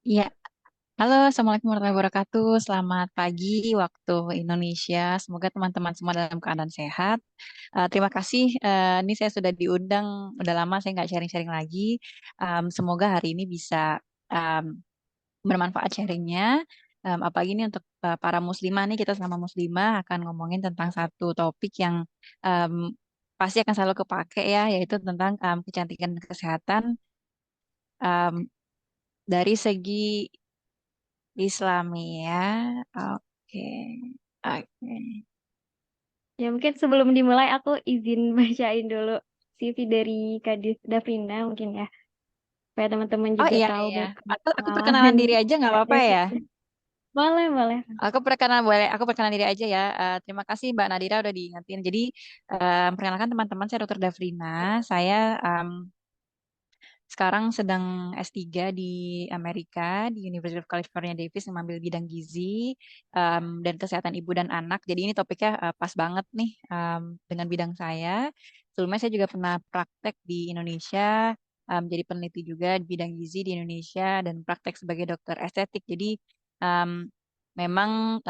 Iya, halo, Assalamualaikum warahmatullahi wabarakatuh. Selamat pagi waktu Indonesia. Semoga teman-teman semua dalam keadaan sehat. Terima kasih. Ini saya sudah diundang. Udah lama saya nggak sharing-sharing lagi. Semoga hari ini bisa em, bermanfaat sharingnya. Apalagi ini untuk para muslimah nih, kita sama muslimah akan ngomongin tentang satu topik yang em, pasti akan selalu kepake ya, yaitu tentang kecantikan dan kesehatan em, dari segi Islami ya. Oke. Oke. Ya mungkin sebelum dimulai aku izin bacain dulu CV dari Davrina mungkin ya. Supaya teman-teman Oh juga iya tahu iya. Aku pengalaman perkenalan diri aja nggak apa-apa kreatif. ya. Boleh, boleh. Aku perkenalan diri aja ya. Terima kasih Mbak Nadira udah diingetin. Jadi perkenalkan teman-teman, saya Dr. Davrina. Saya sekarang sedang S3 di Amerika, di University of California Davis, mengambil bidang gizi dan kesehatan ibu dan anak. Jadi ini topiknya pas banget nih dengan bidang saya. Sebelumnya saya juga pernah praktek di Indonesia, jadi peneliti juga di bidang gizi di Indonesia dan praktek sebagai dokter estetik. Jadi em, memang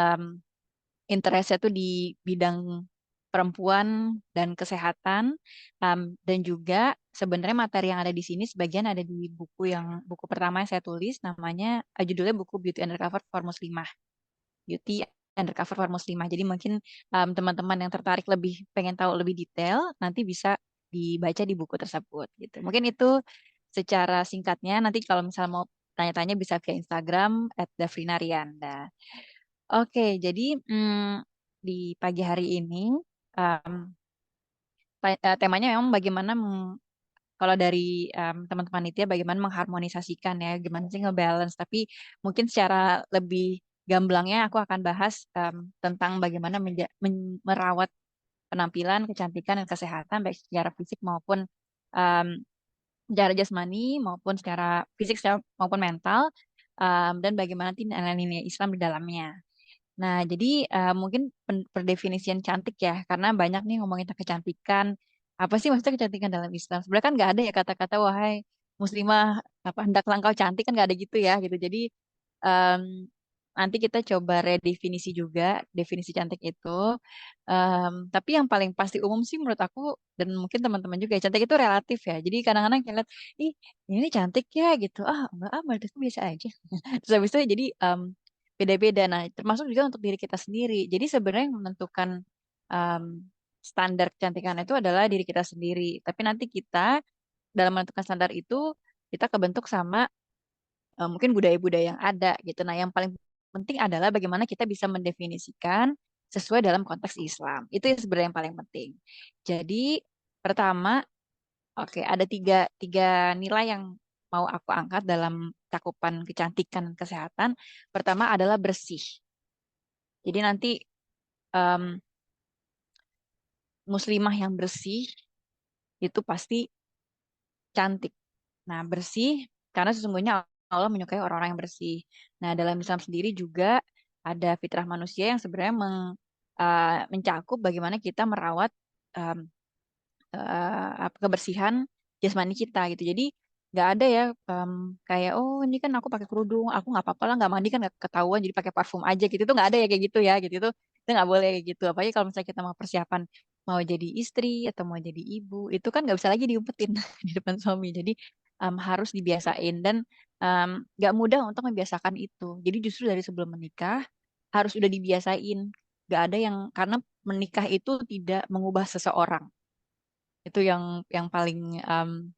interestnya tuh di bidang perempuan dan kesehatan, dan juga sebenarnya materi yang ada di sini sebagian ada di buku pertama yang saya tulis, namanya judulnya buku Beauty Undercover for Muslimah. Beauty Undercover for Muslimah. Jadi mungkin teman-teman yang tertarik lebih pengen tahu lebih detail nanti bisa dibaca di buku tersebut gitu. Mungkin itu secara singkatnya. Nanti kalau misalnya mau tanya-tanya bisa via Instagram @dafrinarianda. Oke, jadi di pagi hari ini em, temanya memang bagaimana kalau dari teman-teman itu ya bagaimana mengharmonisasikan ya, gimana sih ngebalance. Tapi mungkin secara lebih gamblangnya aku akan bahas tentang bagaimana merawat penampilan, kecantikan, dan kesehatan baik secara fisik maupun em, secara jasmani maupun secara fisik maupun mental, dan bagaimana nilai-nilai Islam di dalamnya. Nah, jadi mungkin perdefinisian cantik ya, karena banyak nih ngomongin tentang kecantikan. Apa sih maksudnya kecantikan dalam Islam? Sebenarnya kan nggak ada ya kata-kata wahai muslimah apa hendaklah engkau cantik, kan nggak ada gitu ya gitu. Jadi em, nanti kita coba redefinisi juga definisi cantik itu. Tapi yang paling pasti umum sih menurut aku dan mungkin teman-teman juga ya, cantik itu relatif ya. Jadi kadang-kadang kita lihat, ih ini cantik ya gitu. Ah enggak, menurut aku biasa aja. Terus habis itu jadi beda-beda. Nah, termasuk juga untuk diri kita sendiri. Jadi sebenarnya yang menentukan um, standar kecantikan itu adalah diri kita sendiri. Tapi nanti kita dalam menentukan standar itu kita kebentuk sama mungkin budaya-budaya yang ada gitu. Nah, yang paling penting adalah bagaimana kita bisa mendefinisikan sesuai dalam konteks Islam. Itu yang sebenarnya yang paling penting. Jadi pertama, oke, ada tiga nilai yang mau aku angkat dalam cakupan kecantikan dan kesehatan. Pertama adalah bersih. Jadi nanti em, muslimah yang bersih itu pasti cantik. Nah, bersih karena sesungguhnya Allah menyukai orang-orang yang bersih. Nah, dalam Islam sendiri juga ada fitrah manusia yang sebenarnya mencakup bagaimana kita merawat em, kebersihan jasmani kita gitu. Jadi nggak ada ya kayak oh ini kan aku pakai kerudung, aku nggak apa-apa lah nggak mandi kan nggak ketahuan jadi pakai parfum aja gitu. Itu nggak ada ya kayak gitu ya gitu. Itu nggak boleh kayak gitu. Apalagi kalau misalnya kita mau persiapan mau jadi istri atau mau jadi ibu, itu kan nggak bisa lagi diumpetin di depan suami. Jadi harus dibiasain dan nggak mudah untuk membiasakan itu. Jadi justru dari sebelum menikah harus udah dibiasain. Nggak ada yang karena menikah itu tidak mengubah seseorang itu yang paling um,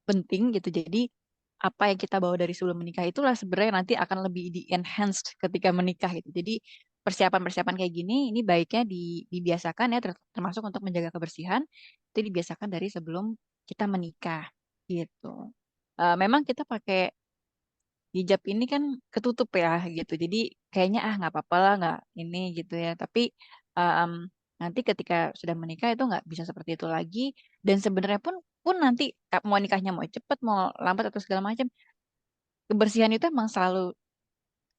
penting gitu. Jadi apa yang kita bawa dari sebelum menikah itulah sebenarnya nanti akan lebih di enhanced ketika menikah gitu. Jadi persiapan-persiapan kayak gini ini baiknya dibiasakan ya termasuk untuk menjaga kebersihan itu dibiasakan dari sebelum kita menikah gitu. Memang kita pakai hijab ini kan ketutup ya gitu. Jadi kayaknya nggak apa-apa lah nggak ini gitu ya. Tapi em, nanti ketika sudah menikah itu nggak bisa seperti itu lagi. Dan sebenarnya pun nanti mau nikahnya mau cepet mau lambat atau segala macam, kebersihan itu emang selalu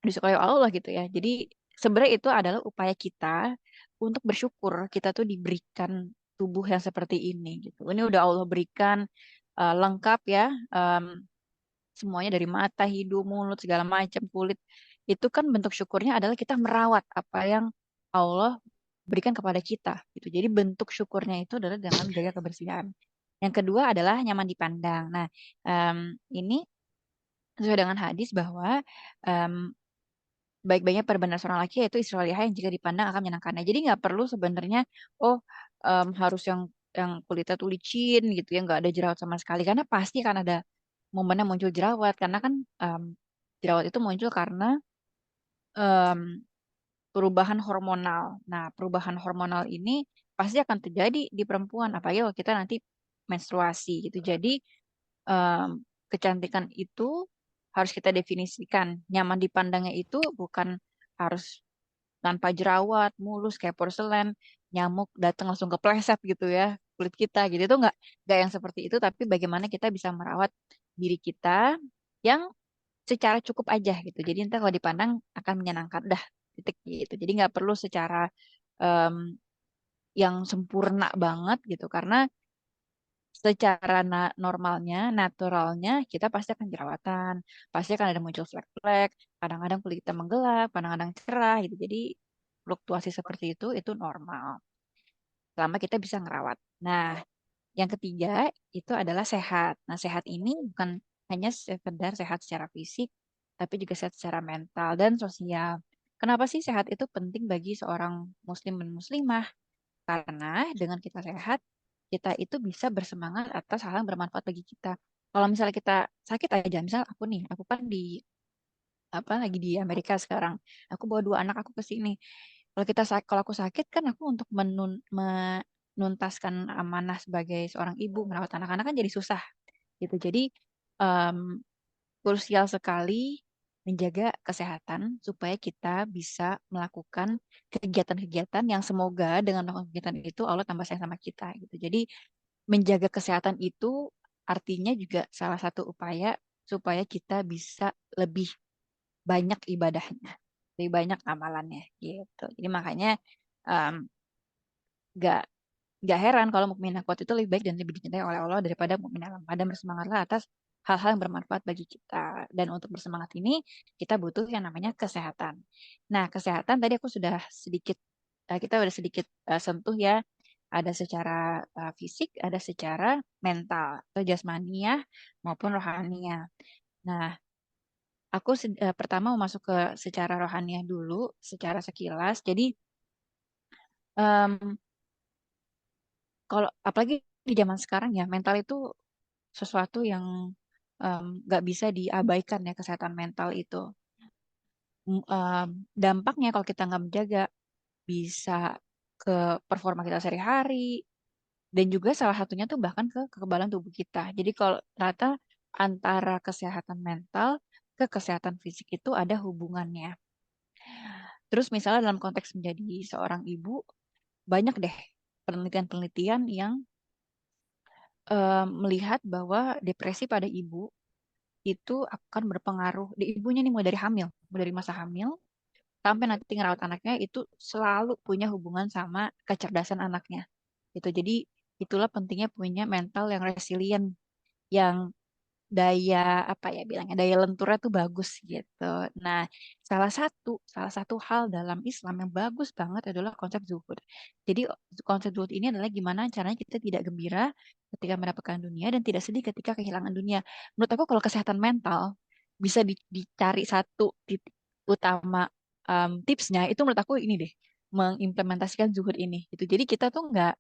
disukai Allah gitu ya. Jadi sebenarnya itu adalah upaya kita untuk bersyukur kita tuh diberikan tubuh yang seperti ini gitu. Ini udah Allah berikan lengkap ya. semuanya dari mata, hidung, mulut, segala macam, kulit. Itu kan bentuk syukurnya adalah kita merawat apa yang Allah berikan kepada kita gitu. Jadi bentuk syukurnya itu adalah dengan menjaga kebersihan. Yang kedua adalah nyaman dipandang. Nah, ini sesuai dengan hadis bahwa em, baik-baiknya perbendaharaan seorang laki yaitu istri salihah yang jika dipandang akan menyenangkannya. Jadi nggak perlu sebenarnya oh harus yang kulitnya tuh licin gitu ya nggak ada jerawat sama sekali karena pasti kan ada momennya muncul jerawat karena kan jerawat itu muncul karena em, perubahan hormonal. Nah, perubahan hormonal ini pasti akan terjadi di perempuan apalagi kalau kita nanti menstruasi gitu. Jadi em, kecantikan itu harus kita definisikan. Nyaman dipandangnya itu bukan harus tanpa jerawat, mulus kayak porselen, nyamuk datang langsung kepleset gitu ya kulit kita gitu. Itu nggak yang seperti itu, tapi bagaimana kita bisa merawat diri kita yang secara cukup aja gitu. Jadi nanti kalau dipandang akan menyenangkan, dah titik gitu. Jadi nggak perlu secara em, yang sempurna banget gitu, karena secara normalnya, naturalnya kita pasti akan jerawatan, pasti akan ada muncul flek-flek, kadang-kadang kulit kita menggelap, kadang-kadang cerah gitu. Jadi fluktuasi seperti itu normal, selama kita bisa ngerawat. Nah, yang ketiga itu adalah sehat. Nah, sehat ini bukan hanya sekedar sehat secara fisik, tapi juga sehat secara mental dan sosial. Kenapa sih sehat itu penting bagi seorang muslim dan muslimah? Karena dengan kita sehat, kita itu bisa bersemangat atas hal yang bermanfaat bagi kita. Kalau misalnya kita sakit aja, misal aku nih, aku kan di apa lagi di Amerika sekarang. Aku bawa dua anak aku ke sini. Kalau aku sakit kan aku untuk menuntaskan amanah sebagai seorang ibu merawat anak-anak kan jadi susah gitu. Jadi em, krusial sekali menjaga kesehatan supaya kita bisa melakukan kegiatan-kegiatan yang semoga dengan melakukan kegiatan itu Allah tambah sayang sama kita gitu. Jadi menjaga kesehatan itu artinya juga salah satu upaya supaya kita bisa lebih banyak ibadahnya, lebih banyak amalannya gitu. Jadi makanya em, gak Gak heran kalau mukmin yang kuat itu lebih baik dan lebih dicintai oleh Allah daripada mukmin yang lemah dan bersemangatlah atas hal-hal yang bermanfaat bagi kita. Dan untuk bersemangat ini kita butuh yang namanya kesehatan. Nah, kesehatan tadi aku sudah sedikit kita sudah sedikit sentuh ya. Ada secara fisik, ada secara mental atau jasmaniah maupun rohaniah. Nah, aku pertama mau masuk ke secara rohaniah dulu, secara sekilas. Jadi em, kalau apalagi di zaman sekarang ya mental itu sesuatu yang nggak bisa diabaikan ya kesehatan mental itu. Dampaknya kalau kita nggak menjaga bisa ke performa kita sehari-hari dan juga salah satunya tuh bahkan ke kekebalan tubuh kita. Jadi kalau ternyata antara kesehatan mental ke kesehatan fisik itu ada hubungannya. Terus misalnya dalam konteks menjadi seorang ibu banyak deh penelitian-penelitian yang melihat bahwa depresi pada ibu itu akan berpengaruh di ibunya nih mulai dari hamil, mulai dari masa hamil sampai nanti ngerawat anaknya itu selalu punya hubungan sama kecerdasan anaknya. Itu jadi itulah pentingnya punya mental yang resilient, yang daya apa ya bilangnya daya lenturnya tuh bagus gitu. Nah, salah satu hal dalam Islam yang bagus banget adalah konsep zuhud. Jadi konsep zuhud ini adalah gimana caranya kita tidak gembira ketika mendapatkan dunia dan tidak sedih ketika kehilangan dunia. Menurut aku kalau kesehatan mental bisa dicari satu titik utama tipsnya itu menurut aku ini deh mengimplementasikan zuhud ini gitu. Jadi kita tuh nggak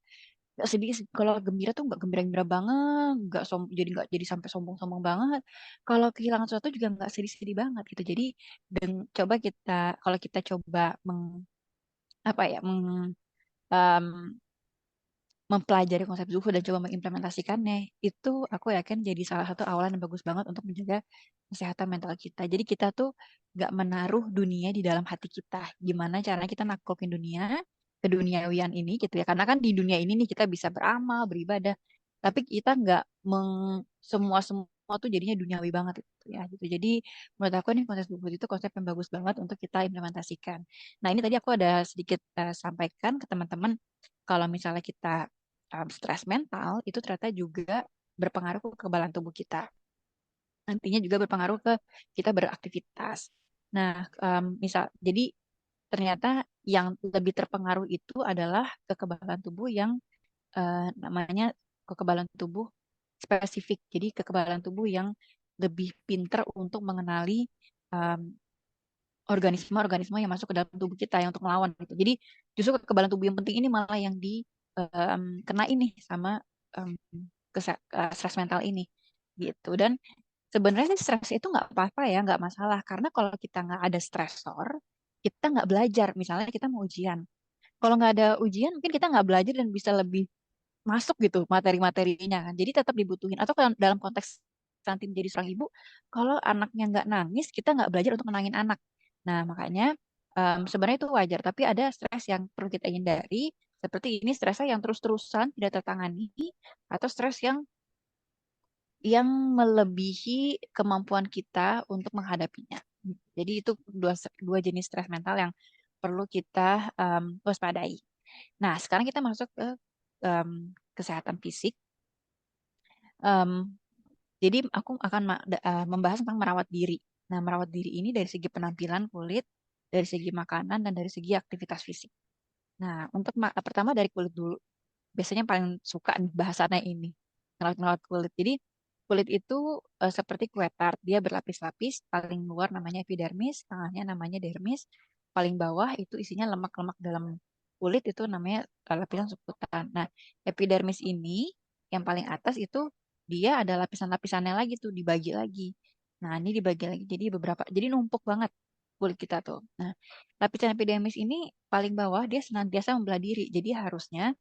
sedih kalau gembira tuh nggak gembira-gembira banget jadi nggak jadi sampai sombong-sombong banget kalau kehilangan sesuatu juga nggak sedih-sedih banget gitu jadi dan coba kita kalau kita coba apa ya em, mempelajari konsep zuhud dan coba mengimplementasikannya itu aku yakin jadi salah satu awalan yang bagus banget untuk menjaga kesehatan mental kita jadi kita tuh nggak menaruh dunia di dalam hati kita gimana caranya kita naklukin dunia keduniawian ini gitu ya karena kan di dunia ini nih kita bisa beramal beribadah tapi kita nggak semua semua tuh jadinya duniawi banget gitu ya gitu jadi menurut aku nih konsep zuhud itu konsep yang bagus banget untuk kita implementasikan nah ini tadi aku ada sedikit sampaikan ke teman-teman kalau misalnya kita stres mental itu ternyata juga berpengaruh ke kekebalan tubuh kita. nantinya juga berpengaruh ke kita beraktivitas. Nah, jadi ternyata yang lebih terpengaruh itu adalah kekebalan tubuh yang namanya kekebalan tubuh spesifik. Jadi kekebalan tubuh yang lebih pinter untuk mengenali em, organisme-organisme yang masuk ke dalam tubuh kita yang untuk melawan gitu. Jadi justru kekebalan tubuh yang penting ini malah yang kena ini sama em, stres mental ini gitu. Dan sebenarnya sih stres itu nggak apa-apa ya, nggak masalah. Karena kalau kita nggak ada stresor, kita nggak belajar. Misalnya kita mau ujian. Kalau nggak ada ujian, mungkin kita nggak belajar dan bisa lebih masuk gitu materi-materinya kan. Jadi tetap dibutuhin. Atau kalau dalam konteks nanti menjadi seorang ibu, kalau anaknya nggak nangis, kita nggak belajar untuk menangin anak. Nah, makanya sebenarnya itu wajar. Tapi ada stres yang perlu kita hindari. Seperti ini stresnya yang terus-terusan tidak tertangani, atau stres yang melebihi kemampuan kita untuk menghadapinya. Jadi itu dua jenis stres mental yang perlu kita waspadai. Nah, sekarang kita masuk ke kesehatan fisik. Em, jadi aku akan membahas tentang merawat diri. Nah, merawat diri ini dari segi penampilan kulit, dari segi makanan, dan dari segi aktivitas fisik. Nah, untuk pertama dari kulit dulu. Biasanya paling suka nih bahasannya ini. Ngerawat-ngerawat kulit. Jadi kulit itu seperti kue tart. Dia berlapis-lapis. Paling luar namanya epidermis, tengahnya namanya dermis. Paling bawah itu isinya lemak-lemak dalam kulit itu namanya lapisan subkutan. Nah, epidermis ini yang paling atas itu dia ada lapisan-lapisannya lagi tuh dibagi lagi. Nah, ini dibagi lagi jadi beberapa. Jadi numpuk banget kulit kita tuh. Nah, lapisan epidermis ini paling bawah dia senantiasa membelah diri. Jadi harusnya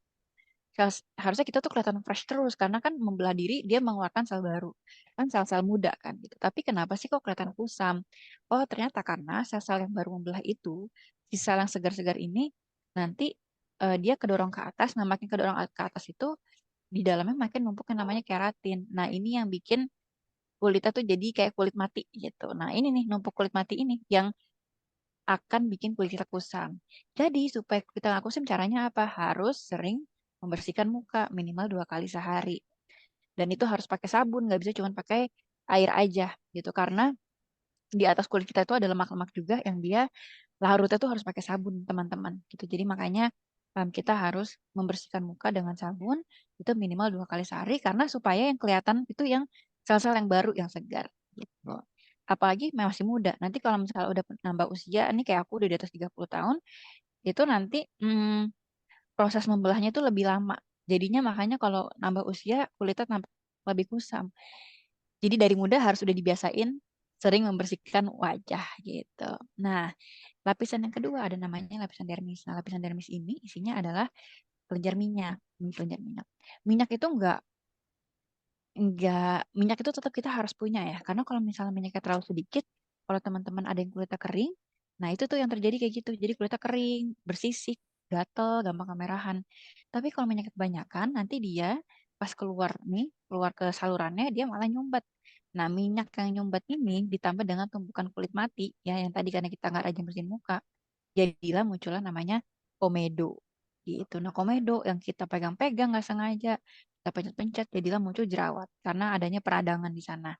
kita tuh kelihatan fresh terus karena kan membelah diri dia mengeluarkan sel baru kan sel-sel muda kan gitu tapi kenapa sih kok kelihatan kusam oh ternyata karena sel-sel yang baru membelah itu si sel yang segar-segar ini nanti dia kedorong ke atas nah makin kedorong ke atas itu di dalamnya makin numpuk yang namanya keratin nah ini yang bikin kulitnya tuh jadi kayak kulit mati gitu nah ini nih numpuk kulit mati ini yang akan bikin kulit kita kusam. Jadi supaya kita nggak kusam caranya apa? Harus sering membersihkan muka minimal 2 kali sehari. Dan itu harus pakai sabun, nggak bisa cuma pakai air aja gitu. Karena di atas kulit kita itu ada lemak-lemak juga yang dia larutnya tuh harus pakai sabun teman-teman gitu. Jadi makanya kita harus membersihkan muka dengan sabun itu minimal 2 kali sehari karena supaya yang kelihatan itu yang sel-sel yang baru yang segar gitu. Apalagi masih muda. Nanti kalau misalnya udah nambah usia, ini kayak aku udah di atas 30 tahun, itu nanti proses membelahnya itu lebih lama. Jadinya makanya kalau nambah usia kulitnya tampak lebih kusam. Jadi dari muda harus udah dibiasain sering membersihkan wajah gitu. Nah, lapisan yang kedua ada namanya lapisan dermis. Nah, lapisan dermis ini isinya adalah kelenjar minyak. Kelenjar minyak. Minyak itu minyak itu tetap kita harus punya ya. Karena kalau misalnya minyaknya terlalu sedikit, kalau teman-teman ada yang kulitnya kering, nah itu tuh yang terjadi kayak gitu. Jadi kulitnya kering, bersisik, gatel, gampang kemerahan. Tapi kalau minyaknya kebanyakan, nanti dia pas keluar nih, keluar ke salurannya, dia malah nyumbat. Nah, minyak yang nyumbat ini ditambah dengan tumpukan kulit mati, ya yang tadi karena kita nggak rajin bersihin muka, jadilah muncullah namanya komedo. Gitu. Nah, komedo yang kita pegang-pegang nggak sengaja, kita pencet-pencet, jadilah muncul jerawat karena adanya peradangan di sana.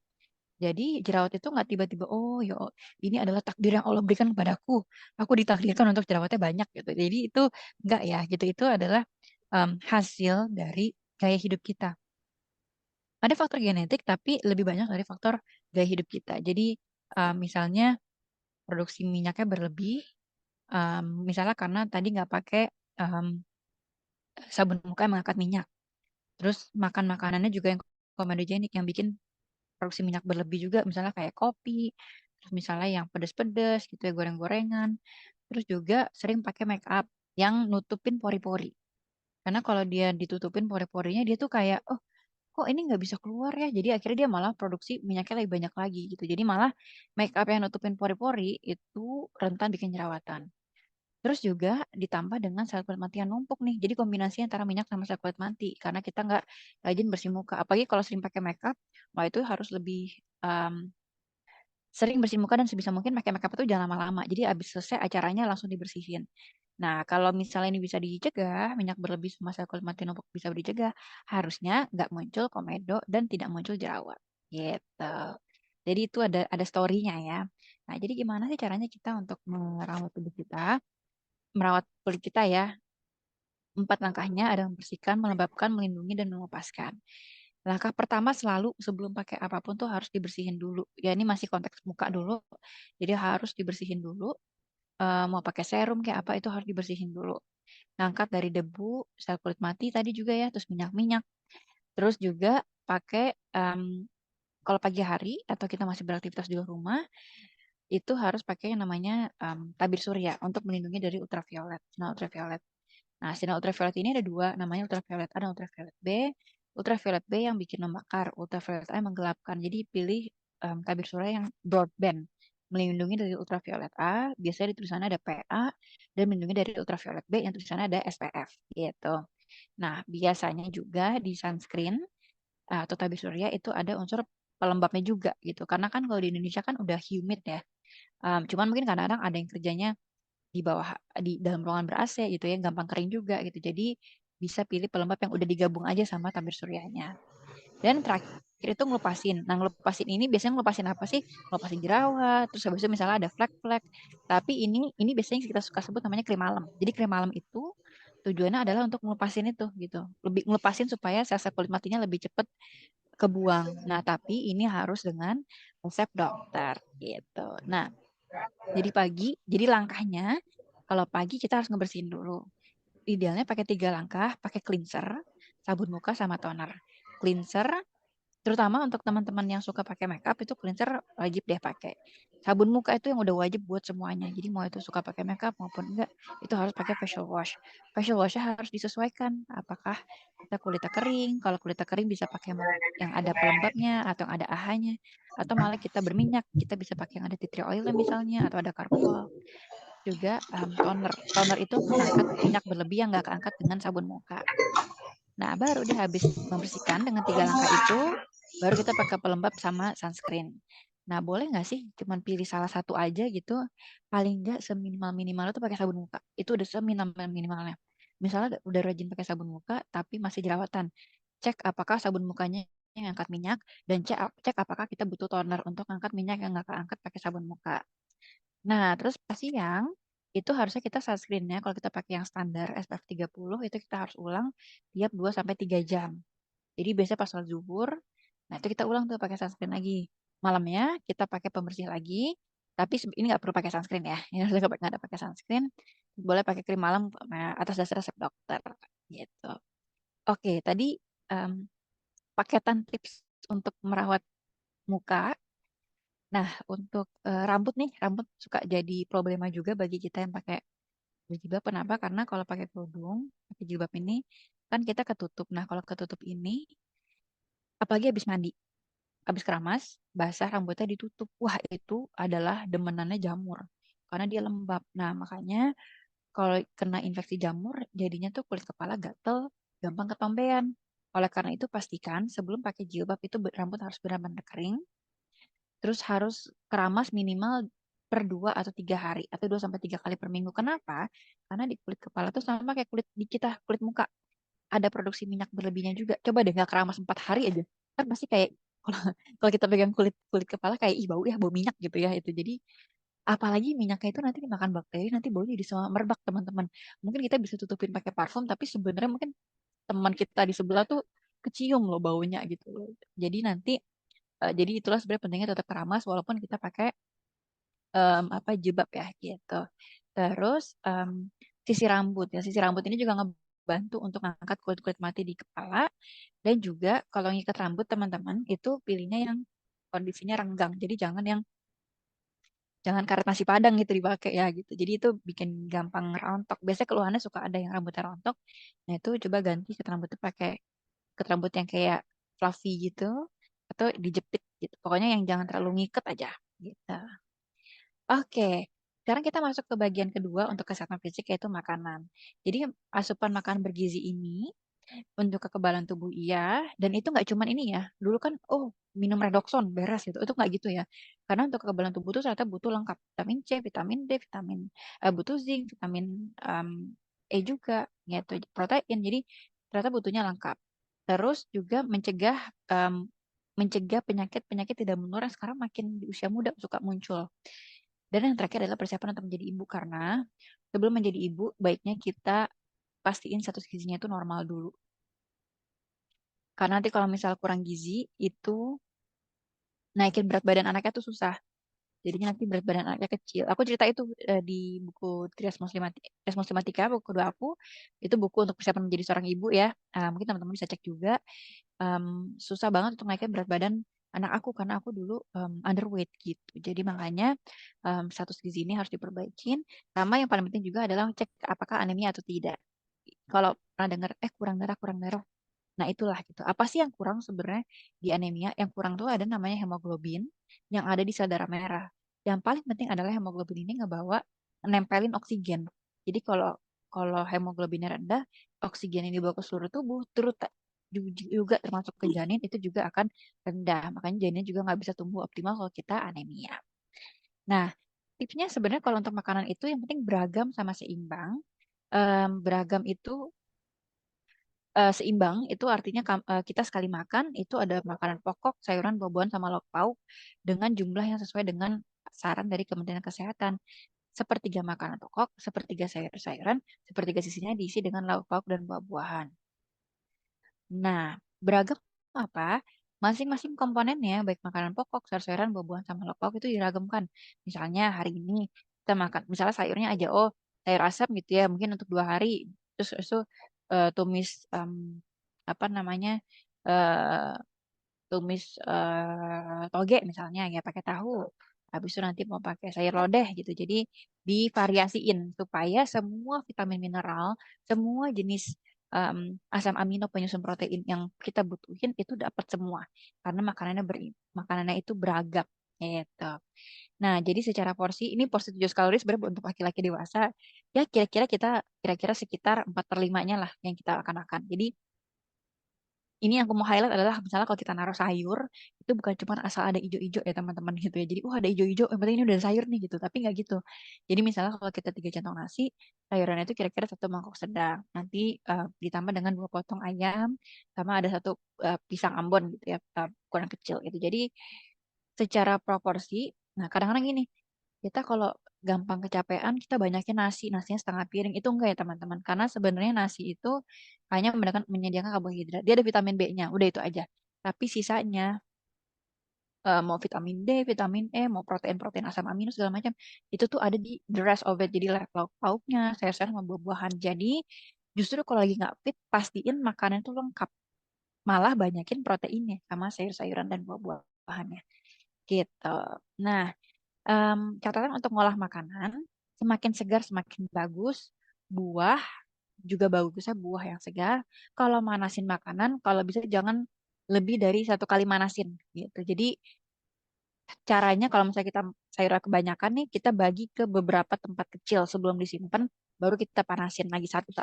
Jadi jerawat itu nggak tiba-tiba, oh ya ini adalah takdir yang Allah berikan kepadaku. Aku ditakdirkan untuk jerawatnya banyak gitu. Jadi itu enggak ya gitu. Itu adalah hasil dari gaya hidup kita. Ada faktor genetik, tapi lebih banyak dari faktor gaya hidup kita. Jadi misalnya produksi minyaknya berlebih, misalnya karena tadi nggak pakai em, sabun muka yang mengangkat minyak. Terus makan makanannya juga yang komedogenik yang bikin produksi minyak berlebih juga, misalnya kayak kopi, terus misalnya yang pedas-pedas gitu ya, goreng-gorengan. Terus juga sering pakai make up yang nutupin pori-pori. Karena kalau dia ditutupin pori-porinya, dia tuh kayak, oh kok ini nggak bisa keluar ya. Jadi akhirnya dia malah produksi minyaknya lebih banyak lagi gitu. Jadi malah make up yang nutupin pori-pori itu rentan bikin jerawatan. Terus juga ditambah dengan sel kulit mati yang numpuk nih. Jadi kombinasi antara minyak sama sel kulit mati. Karena kita nggak rajin bersih muka. Apalagi kalau sering pakai makeup, wah itu harus lebih um, sering bersih muka dan sebisa mungkin pakai makeup itu jangan lama-lama. Jadi abis selesai acaranya langsung dibersihin. Nah, kalau misalnya ini bisa dicegah, minyak berlebih sama sel kulit mati numpuk bisa dicegah, harusnya nggak muncul komedo dan tidak muncul jerawat. Gitu. Jadi itu ada story-nya ya. Nah, jadi gimana sih caranya kita untuk merawat tubuh kita, merawat kulit kita ya? 4 langkahnya ada membersihkan, melembabkan, melindungi, dan melepaskan. Langkah pertama selalu sebelum pakai apapun tuh harus dibersihin dulu. Ya ini masih konteks muka dulu. Jadi harus dibersihin dulu. Mau pakai serum kayak apa itu harus dibersihin dulu. Ngangkat dari debu, sel kulit mati tadi juga ya, terus minyak-minyak. Terus juga pakai kalau pagi hari atau kita masih beraktivitas di luar rumah, itu harus pakai yang namanya tabir surya untuk melindungi dari ultraviolet, sinar ultraviolet. Nah, sinar ultraviolet ini ada dua, namanya ultraviolet A dan ultraviolet B. Ultraviolet B yang bikin membakar, ultraviolet A yang menggelapkan. Jadi pilih tabir surya yang broadband, melindungi dari ultraviolet A, biasanya di tulisannya ada PA, dan melindungi dari ultraviolet B yang tulisannya ada SPF, gitu. Nah, biasanya juga di sunscreen atau tabir surya itu ada unsur pelembabnya juga gitu. Karena kan kalau di Indonesia kan udah humid ya. Cuman mungkin kadang-kadang ada yang kerjanya di bawah di dalam ruangan ber-AC gitu ya, gampang kering juga gitu. Jadi bisa pilih pelembab yang udah digabung aja sama tabir suryanya. Dan terakhir itu ngelupasin. Nah, ngelupasin ini biasanya ngelupasin apa sih? Ngelupasin jerawat, terus habis itu misalnya ada flek-flek. Tapi ini biasanya kita suka sebut namanya krim malam. Jadi krim malam itu tujuannya adalah untuk ngelupasin itu gitu. Lebih ngelupasin supaya sel-sel kulit matinya lebih cepat kebuang. Nah, tapi ini harus dengan resep dokter gitu. Nah, jadi langkahnya kalau pagi kita harus ngebersihin dulu. Idealnya pakai 3 langkah, pakai cleanser, sabun muka sama toner. Cleanser, terutama untuk teman-teman yang suka pakai makeup itu cleanser wajib deh pakai. Sabun muka itu yang udah wajib buat semuanya. Jadi mau itu suka pakai makeup maupun enggak, itu harus pakai facial wash. Facial washnya harus disesuaikan. Apakah kita kulitnya kering? Kalau kulitnya kering bisa pakai yang ada pelembabnya atau yang ada AHA-nya. Atau malah kita berminyak, kita bisa pakai yang ada tea tree oil misalnya atau ada karpol. Juga toner. Toner itu mengangkat minyak berlebih yang nggak keangkat dengan sabun muka. Nah, baru deh habis membersihkan dengan 3 langkah itu, baru kita pakai pelembab sama sunscreen. Nah, boleh nggak sih cuman pilih salah satu aja gitu? Paling nggak seminimal-minimal itu pakai sabun muka. Itu udah seminimal-minimalnya. Misalnya udah rajin pakai sabun muka, tapi masih jerawatan. Cek apakah sabun mukanya yang angkat minyak, dan cek apakah kita butuh toner untuk angkat minyak yang nggak keangkat pakai sabun muka. Nah, terus pas siang, itu harusnya kita sunscreen-nya kalau kita pakai yang standar SPF 30 itu kita harus ulang tiap 2 sampai 3 jam. Jadi biasanya pas sholat zuhur, nah itu kita ulang tuh pakai sunscreen lagi. Malamnya kita pakai pembersih lagi, tapi ini nggak perlu pakai sunscreen ya. Ini harusnya nggak ada pakai sunscreen. Boleh pakai krim malam atas dasar resep dokter gitu. Oke, tadi em, paketan tips untuk merawat muka. Nah, untuk rambut nih, rambut suka jadi problema juga bagi kita yang pakai jilbab. Kenapa? Karena kalau pakai kerudung, pakai jilbab ini kan kita ketutup. Nah, kalau ketutup ini, apalagi habis mandi, habis keramas, basah rambutnya ditutup. Wah, itu adalah demenannya jamur karena dia lembab. Nah, makanya kalau kena infeksi jamur, jadinya tuh kulit kepala gatel, gampang ketombean. Oleh karena itu, pastikan sebelum pakai jilbab itu rambut harus benar-benar kering. Terus harus keramas minimal per 2 atau 3 hari atau 2 sampai 3 kali per minggu. Kenapa? Karena di kulit kepala tuh sama kayak kulit di kita, kulit muka. Ada produksi minyak berlebihnya juga. Coba deh nggak keramas 4 hari aja. Kan pasti kayak kalau kalau kita pegang kulit kulit kepala kayak ih bau ya bau minyak gitu ya itu. Jadi apalagi minyaknya itu nanti dimakan bakteri nanti baunya jadi semua merebak teman-teman. Mungkin kita bisa tutupin pakai parfum tapi sebenarnya mungkin teman kita di sebelah tuh kecium loh baunya gitu loh. Jadi nanti jadi itulah sebenarnya pentingnya tetap keramas walaupun kita pakai apa jilbab ya gitu. Terus sisi rambut ya, sisi rambut ini juga ngebantu untuk ngangkat kulit-kulit mati di kepala dan juga kalau ngikat rambut teman-teman itu pilihnya yang kondisinya renggang. Jadi jangan karet nasi padang gitu dipakai ya gitu. Jadi itu bikin gampang rontok. Biasanya keluhannya suka ada yang rambutnya rontok. Nah, itu coba ganti ikat rambutnya pakai ikat rambut yang kayak fluffy gitu atau dijepit gitu. Pokoknya yang jangan terlalu ngikat aja gitu. Oke, sekarang kita masuk ke bagian kedua untuk kesehatan fisik yaitu makanan. Jadi asupan makanan bergizi ini untuk kekebalan tubuh iya, dan itu nggak cuman ini ya. Dulu kan oh minum redoxon beres gitu. Itu nggak gitu ya. Karena untuk kekebalan tubuh itu ternyata butuh lengkap vitamin C, vitamin D, butuh zinc, vitamin em, E juga gitu, protein. Jadi ternyata butuhnya lengkap. Terus juga mencegah mencegah penyakit-penyakit tidak menular yang sekarang makin di usia muda suka muncul. Dan yang terakhir adalah persiapan untuk menjadi ibu, karena sebelum menjadi ibu baiknya kita pastiin status gizinya itu normal dulu. Karena nanti kalau misal kurang gizi itu naikin berat badan anaknya tuh susah. Jadinya nanti berat badan anaknya kecil. Aku cerita itu di buku Trias Muslimatika, buku kedua aku. Itu buku untuk persiapan menjadi seorang ibu ya. Mungkin teman-teman bisa cek juga. Susah banget untuk naikin berat badan anak aku karena aku dulu underweight gitu. Jadi makanya status gizi ini harus diperbaikin. Sama yang paling penting juga adalah cek apakah anemia atau tidak. Kalau pernah dengar kurang darah, kurang darah. Nah, itulah gitu. Apa sih yang kurang sebenarnya di anemia? Yang kurang tuh ada namanya hemoglobin yang ada di sel darah merah. Yang paling penting adalah hemoglobin ini ngebawa nempelin oksigen. Jadi kalau kalau hemoglobinnya rendah, oksigen yang dibawa ke seluruh tubuh turut juga termasuk ke janin itu juga akan rendah. Makanya janin juga nggak bisa tumbuh optimal kalau kita anemia. Nah, tipsnya sebenarnya kalau untuk makanan itu yang penting beragam sama seimbang. Beragam itu seimbang itu artinya kita sekali makan itu ada makanan pokok, sayuran, buah-buahan sama lauk pauk dengan jumlah yang sesuai dengan saran dari Kementerian Kesehatan. Sepertiga makanan pokok, sepertiga sayur-sayuran, sepertiga sisinya diisi dengan lauk pauk dan buah-buahan. Nah, beragam apa? Masing-masing komponennya, baik makanan pokok, sayur-sayuran, buah-buahan, sama lauk pauk itu diragamkan. Misalnya hari ini kita makan, misalnya sayurnya aja, oh sayur asam gitu ya, mungkin untuk 2 hari. Terus itu tumis apa namanya, eh, tumis toge misalnya ya pakai tahu. Habis itu nanti mau pakai sayur lodeh gitu. Jadi divariasiin supaya semua vitamin mineral, semua jenis asam amino penyusun protein yang kita butuhin itu dapat semua. Karena makanannya itu beragam gitu. Nah, jadi secara porsi, ini porsi 700 kalori sebenarnya untuk laki-laki dewasa, ya kira-kira sekitar 4/5-nya lah yang kita akan makan. Jadi ini yang aku mau highlight adalah misalnya kalau kita naruh sayur itu bukan cuma asal ada ijo-ijo ya teman-teman gitu ya. Jadi ada ijo-ijo, yang penting ini udah sayur nih gitu. Tapi nggak gitu. Jadi misalnya kalau kita 3 centong nasi, sayurannya itu kira-kira 1 mangkok sedang. Nanti ditambah dengan 2 potong ayam, sama ada 1 pisang Ambon gitu ya, ukuran kecil gitu. Jadi secara proporsi, nah kadang-kadang gini, kita kalau gampang kecapean, kita banyakin nasi, nasinya setengah piring. Itu enggak ya teman-teman. Karena sebenarnya nasi itu hanya menyediakan karbohidrat. Dia ada vitamin B-nya, udah itu aja. Tapi sisanya, mau vitamin D, vitamin E, mau protein-protein asam amino segala macam, itu tuh ada di the rest of it. Jadi lauk pauknya, sayur-sayur sama buah-buahan. Jadi justru kalau lagi nggak fit, pastiin makanan itu lengkap. Malah banyakin proteinnya sama sayur-sayuran dan buah-buahannya. Gitu. Nah, catatan untuk ngolah makanan, semakin segar semakin bagus. Buah juga bagusnya buah yang segar. Kalau manasin makanan, kalau bisa jangan lebih dari 1 kali manasin gitu. Jadi caranya kalau misalnya kita sayur kebanyakan nih, kita bagi ke beberapa tempat kecil sebelum disimpan, baru kita panasin lagi satu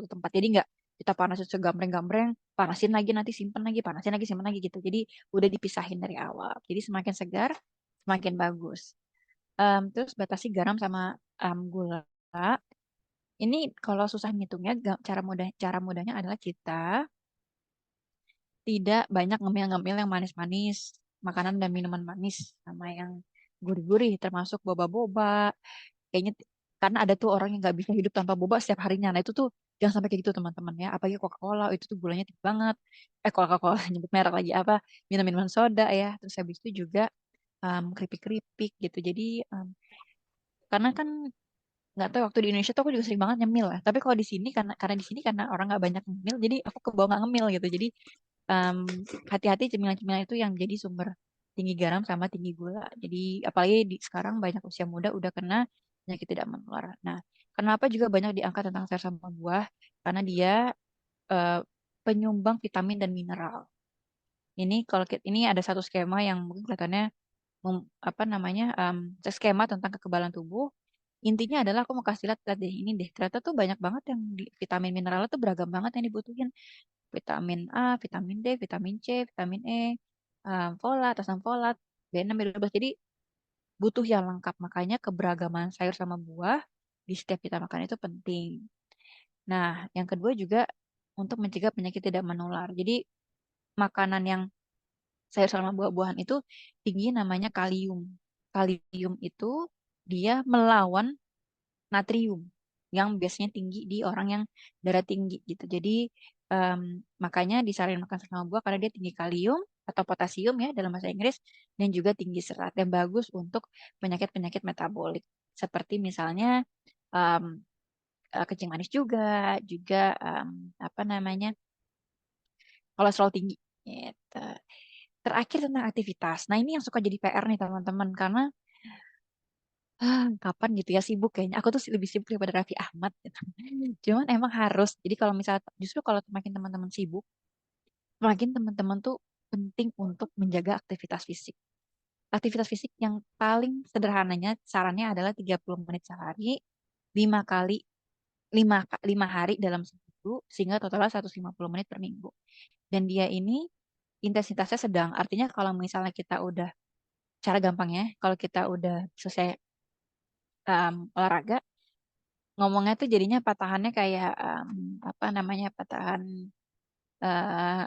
tempat. Jadi nggak kita panasin segambreng-gambreng, panasin lagi nanti simpen lagi, panasin lagi simpen lagi gitu. Jadi udah dipisahin dari awal. Jadi semakin segar, semakin bagus. Terus batasi garam sama gula. Ini kalau susah ngitungnya, cara mudahnya adalah kita tidak banyak ngemil-ngemil yang manis-manis, makanan dan minuman manis, sama yang gurih-gurih, termasuk boba-boba. Kayaknya karena ada tuh orang yang nggak bisa hidup tanpa boba setiap harinya. Nah itu tuh jangan sampai kayak gitu teman-teman ya. Apalagi Coca-Cola itu tuh gulanya tinggi banget. Coca-Cola nyebut merek lagi apa? Minum-minuman soda ya. Terus habis itu juga keripik-keripik gitu. Jadi karena kan nggak tahu waktu di Indonesia tuh aku juga sering banget nyemil lah. Tapi kalau di sini karena di sini karena orang nggak banyak ngemil, jadi aku kebawa nggak ngemil gitu. Jadi em, hati-hati cemilan-cemilan itu yang jadi sumber tinggi garam sama tinggi gula. Jadi apalagi sekarang banyak usia muda udah kena penyakit tidak menular. Nah, kenapa juga banyak diangkat tentang sayur sama buah? Karena dia eh, penyumbang vitamin dan mineral. Ini ada satu skema yang mungkin kelihatannya apa namanya skema tentang kekebalan tubuh. Intinya adalah aku mau kasih lihat deh ini deh. Ternyata tuh banyak banget yang vitamin mineral tuh beragam banget yang dibutuhin. Vitamin A, vitamin D, vitamin C, vitamin E, folat, asam folat, B6, B12. Jadi butuh yang lengkap. Makanya keberagaman sayur sama buah di setiap kita makan itu penting. Nah, yang kedua juga untuk mencegah penyakit tidak menular. Jadi makanan yang sayur sama buah-buahan itu tinggi namanya kalium. Kalium itu dia melawan natrium yang biasanya tinggi di orang yang darah tinggi gitu. Jadi em, makanya disarankan makan sayur sama buah karena dia tinggi kalium atau potasium ya dalam bahasa Inggris, dan juga tinggi serat dan bagus untuk penyakit-penyakit metabolik seperti misalnya em, kencing manis juga apa namanya, kolesterol tinggi gitu. Terakhir tentang aktivitas. Nah, ini yang suka jadi PR nih teman-teman karena kapan gitu ya sibuk kayaknya. Aku tuh lebih sibuk daripada Raffi Ahmad gitu. Cuman emang harus. Jadi kalau misalnya justru kalau makin teman-teman sibuk, makin teman-teman tuh penting untuk menjaga aktivitas fisik. Aktivitas fisik yang paling sederhananya sarannya adalah 30 menit sehari, 5 kali 5 hari dalam seminggu sehingga totalnya 150 menit per minggu. Dan dia ini intensitasnya sedang. Artinya kalau misalnya kita udah, cara gampangnya, kalau kita udah selesai olahraga, ngomongnya tuh jadinya patahannya kayak apa namanya, patahan eh,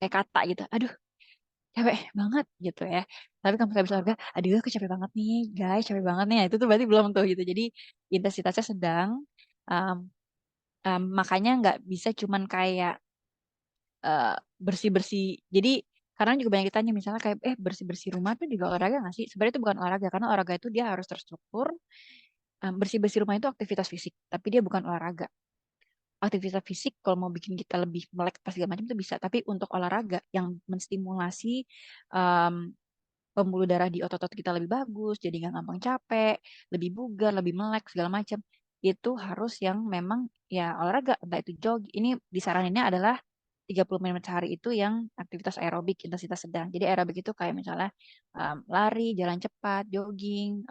kayak kata gitu. Aduh, capek banget gitu ya. Tapi kalau misalnya habis olahraga, aduh aku capek banget nih guys, capek banget nih. Nah, itu tuh berarti belum tuh gitu. Jadi intensitasnya sedang. Um, makanya nggak bisa cuman kayak bersih-bersih. Jadi karena juga banyak ditanya misalnya kayak bersih-bersih rumah tuh juga olahraga nggak sih? Sebenarnya itu bukan olahraga karena olahraga itu dia harus terstruktur. Bersih-bersih rumah itu aktivitas fisik, tapi dia bukan olahraga. Aktivitas fisik kalau mau bikin kita lebih melek pas segala macam itu bisa, tapi untuk olahraga yang menstimulasi um, pembuluh darah di otot-otot kita lebih bagus, jadi nggak gampang capek, lebih bugar, lebih melek segala macam, itu harus yang memang ya olahraga, entah itu jog. Ini disaraninnya adalah 30 menit sehari itu yang aktivitas aerobik intensitas sedang. Jadi aerobik itu kayak misalnya lari, jalan cepat, jogging,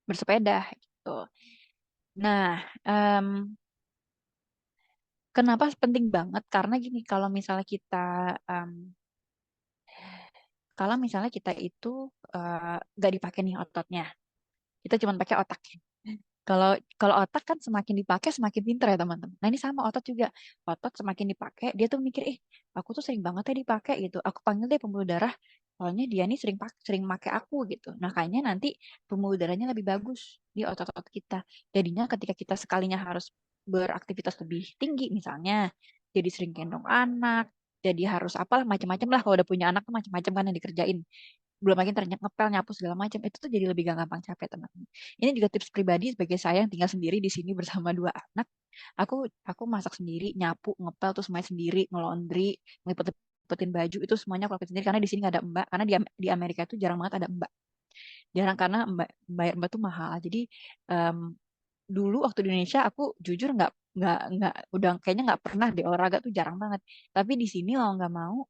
bersepeda gitu. Nah, kenapa penting banget? Karena gini, em, kalau misalnya kita itu nggak dipakai nih ototnya, kita cuma pakai otak. Kalau kalau otak kan semakin dipakai semakin pinter ya teman-teman. Nah ini sama otot juga. Otot semakin dipakai, dia tuh mikir, aku tuh sering banget ya dipakai gitu. Aku panggil deh pembuluh darah. Soalnya dia nih sering pakai aku gitu. Nah kayaknya nanti pembuluh darahnya lebih bagus di otot-otot kita. Jadinya ketika kita sekalinya harus beraktivitas lebih tinggi, misalnya jadi sering gendong anak, jadi harus apalah macam-macam lah, kalau udah punya anak tuh macam-macam kan yang dikerjain, belum lagi ternyata ngepel nyapu segala macam, itu tuh jadi lebih gampang capek teman-teman. Ini juga tips pribadi sebagai saya yang tinggal sendiri di sini bersama dua anak. Aku masak sendiri, nyapu, ngepel tuh semuanya sendiri, ngelondri, ngelipet-lipetin baju itu semuanya aku lakuin sendiri karena di sini nggak ada mbak, karena di Amerika itu jarang banget ada mbak. Jarang karena bayar mbak tuh mahal. Jadi em, dulu waktu di Indonesia aku jujur nggak udah kayaknya nggak pernah di olahraga tuh jarang banget. Tapi di sini mau nggak mau,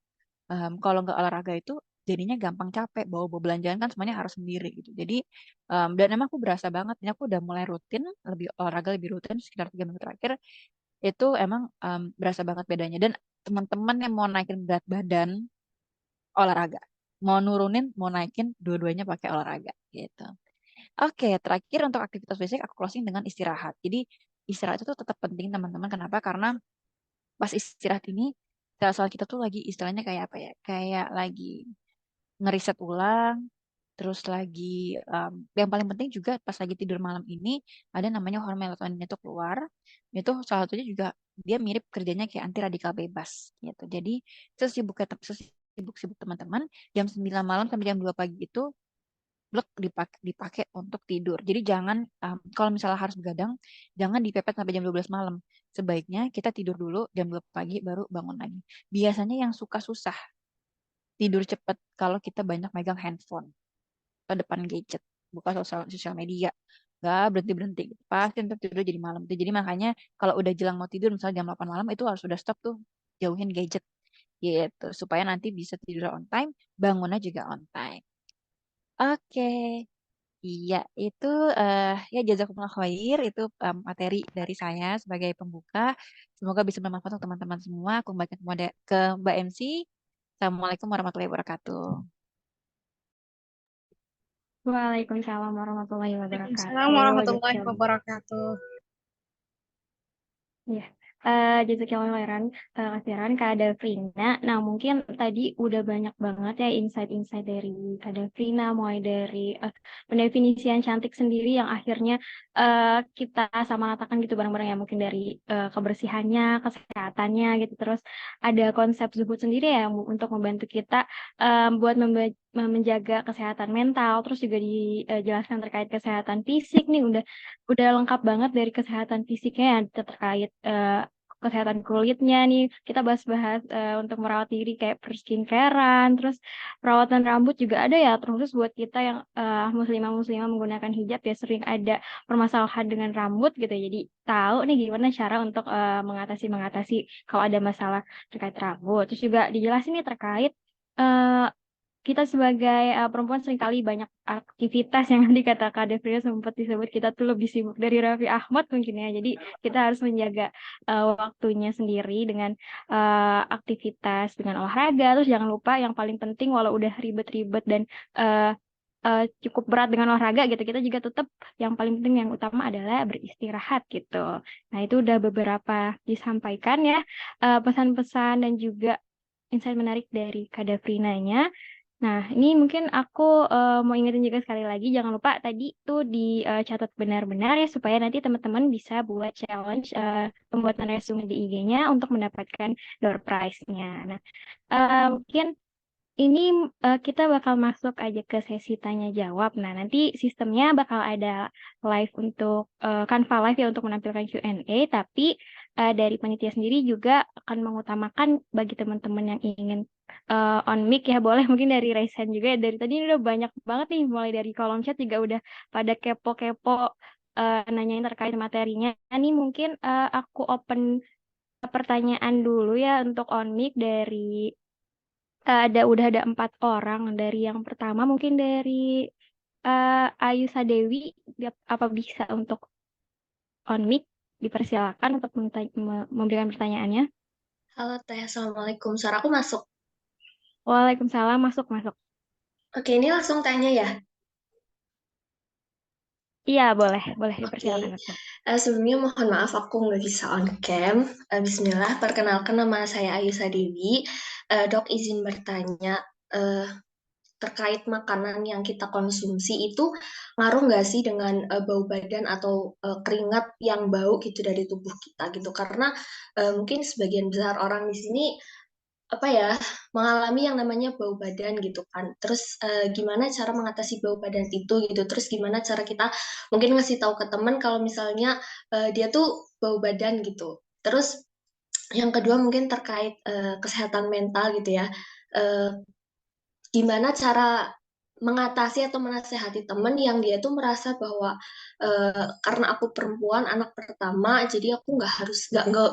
kalau nggak olahraga itu jadinya gampang capek, bawa belanjaan kan semuanya harus sendiri gitu. Jadi dan emang aku berasa banget ini aku udah mulai rutin, lebih olahraga lebih rutin sekitar 3 minggu terakhir itu emang berasa banget bedanya. Dan teman-teman yang mau naikin berat badan olahraga, mau nurunin mau naikin dua-duanya pakai olahraga gitu. Oke, terakhir untuk aktivitas fisik aku closing dengan istirahat. Jadi istirahat itu tetap penting teman-teman. Kenapa? Karena pas istirahat ini sel-sel kita tuh lagi istilahnya kayak apa ya? Kayak lagi ngeriset ulang, terus lagi yang paling penting juga pas lagi tidur malam ini ada namanya hormon melatonin itu keluar. Itu salah satunya juga dia mirip kerjanya kayak anti radikal bebas gitu. Jadi sesibuk-sibuk teman-teman, jam 9 malam sampai jam 2 pagi itu blek dipakai untuk tidur. Jadi jangan kalau misalnya harus begadang, jangan dipepet sampai jam 12 malam. Sebaiknya kita tidur dulu jam 2 pagi baru bangun lagi. Biasanya yang suka susah tidur cepat kalau kita banyak megang handphone atau depan gadget, buka sosial media, nggak berhenti berhenti, pasti ntar tidur jadi malam. Jadi makanya kalau udah jelang mau tidur misalnya jam 8 malam itu harus udah stop tuh, jauhin gadget gitu supaya nanti bisa tidur on time, bangunnya juga on time. Oke, iya itu ya jazakumullah khair itu materi dari saya sebagai pembuka. Semoga bisa bermanfaat untuk teman-teman semua. Aku kembalikan ke Mbak MC. Assalamualaikum warahmatullahi wabarakatuh. Waalaikumsalam warahmatullahi Waalaikumsalam wabarakatuh. warahmatullahi Jazakallah. wabarakatuh. Iya. Jazakallahu khairan, khairan Kak Davrina. Nah, mungkin tadi udah banyak banget ya insight-insight dari Kak Davrina, mulai dari pendefinisian cantik sendiri yang akhirnya kita sama ratakan gitu bareng-bareng ya, mungkin dari kebersihannya, kesehatannya gitu. Terus ada konsep zuhud sendiri ya untuk membantu kita buat menjaga kesehatan mental, terus juga dijelaskan terkait kesehatan fisik nih udah lengkap banget dari kesehatan fisiknya ya terkait kesehatan kulitnya nih kita bahas-bahas untuk merawat diri kayak perskincarean terus perawatan rambut juga ada ya terus buat kita yang muslimah-muslimah menggunakan hijab ya sering ada permasalahan dengan rambut gitu ya. Jadi tahu nih gimana cara untuk mengatasi kalau ada masalah terkait rambut terus juga dijelasin nih terkait eh, kita sebagai perempuan seringkali banyak aktivitas yang tadi kata Kak Devria sempat disebut kita tuh lebih sibuk dari Raffi Ahmad mungkin ya. Jadi kita harus menjaga waktunya sendiri dengan aktivitas dengan olahraga. Terus jangan lupa yang paling penting walau udah ribet-ribet dan uh, cukup berat dengan olahraga gitu, kita juga tetap yang paling penting yang utama adalah beristirahat gitu. Nah, itu udah beberapa disampaikan ya pesan-pesan dan juga insight menarik dari Kak Davrinanya. Nah, ini mungkin aku mau ingetin juga sekali lagi, jangan lupa tadi tuh dicatat benar-benar ya, supaya nanti teman-teman bisa buat challenge pembuatan resume di IG-nya untuk mendapatkan door prize-nya. Nah, mungkin ini kita bakal masuk aja ke sesi tanya jawab. Nah, nanti sistemnya bakal ada live untuk Canva Live ya untuk menampilkan Q&A, tapi dari panitia sendiri juga akan mengutamakan bagi teman-teman yang ingin on mic ya boleh mungkin dari raise hand juga ya. Dari tadi ini udah banyak banget nih mulai dari kolom chat juga udah pada kepo-kepo nanyain terkait materinya. Ini mungkin aku open pertanyaan dulu ya untuk on mic dari udah ada 4 orang. Dari yang pertama mungkin dari Ayu Sadewi, apa bisa untuk on mic? Dipersilakan untuk memberikan pertanyaannya. Halo Teh, Assalamualaikum. Suara aku masuk. Waalaikumsalam, masuk masuk. Oke, ini langsung tanya ya. Iya boleh boleh Oke, dipersilakan dokter. Sebelumnya mohon maaf aku nggak bisa on cam. Bismillah, perkenalkan nama saya Ayu Sadewi. Dok izin bertanya, eh, terkait makanan yang kita konsumsi itu ngaruh nggak sih dengan bau badan atau keringat yang bau gitu dari tubuh kita gitu? Karena mungkin sebagian besar orang di sini apa ya mengalami yang namanya bau badan gitu kan. Terus gimana cara mengatasi bau badan itu gitu. Terus gimana cara kita mungkin ngasih tahu ke teman kalau misalnya dia tuh bau badan gitu. Terus yang kedua mungkin terkait kesehatan mental gitu ya. Eh, Gimana cara mengatasi atau menasehati temen yang dia tuh merasa bahwa karena aku perempuan anak pertama jadi aku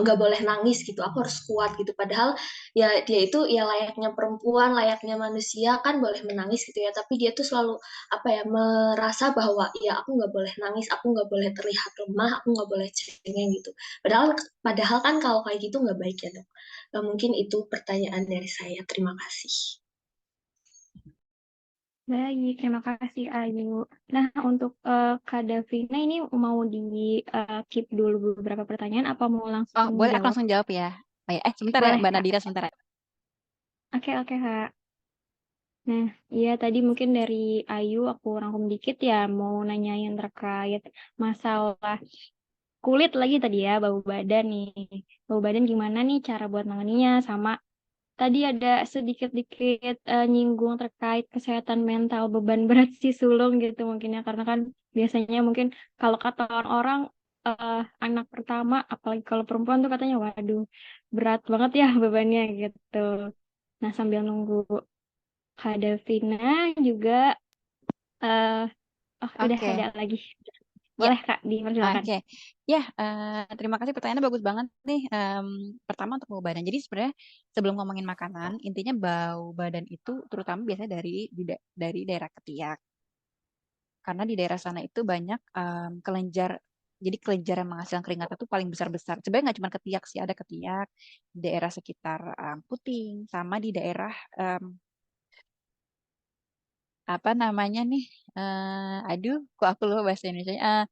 nggak boleh nangis gitu aku harus kuat gitu padahal ya dia itu ya layaknya perempuan layaknya manusia kan boleh menangis gitu ya tapi dia tuh selalu apa ya merasa bahwa ya aku nggak boleh nangis aku nggak boleh terlihat lemah aku nggak boleh cengeng gitu padahal padahal kan kalau kayak gitu nggak baik ya dok. Mungkin itu pertanyaan dari saya, terima kasih. Baik, terima kasih Ayu. Nah, untuk Kak Davina ini mau di keep dulu beberapa pertanyaan apa mau Oh, langsung boleh aku jawab? langsung jawab ya. Oh, ya. Sebentar ya Boleh, Mbak Kak. Nadira, sebentar ya. Oke, oke, Kak. Nah, iya tadi mungkin dari Ayu aku rangkum dikit ya mau nanyain terkait masalah kulit lagi tadi ya, bau badan nih. Bau badan gimana nih cara buat nanganinya sama tadi ada sedikit-dikit nyinggung terkait kesehatan mental beban berat si sulung gitu mungkin ya karena kan biasanya mungkin kalau kata orang-orang eh, anak pertama apalagi kalau perempuan tuh katanya waduh berat banget ya bebannya gitu. Nah, sambil nunggu Kak Davina juga eh oh udah Oke. ada lagi. Ya, Boleh Kak dipersilakan. oke. Ya, terima kasih pertanyaannya bagus banget nih. Pertama untuk bau badan. Jadi sebenarnya sebelum ngomongin makanan, intinya bau badan itu terutama biasanya dari daerah ketiak. Karena di daerah sana itu banyak kelenjar. Jadi kelenjar yang menghasilkan keringat itu paling besar-besar. Sebenarnya nggak cuma ketiak sih, ada ketiak di daerah sekitar puting, sama di daerah apa namanya nih? Aduh, kok aku lupa bahasa Indonesia.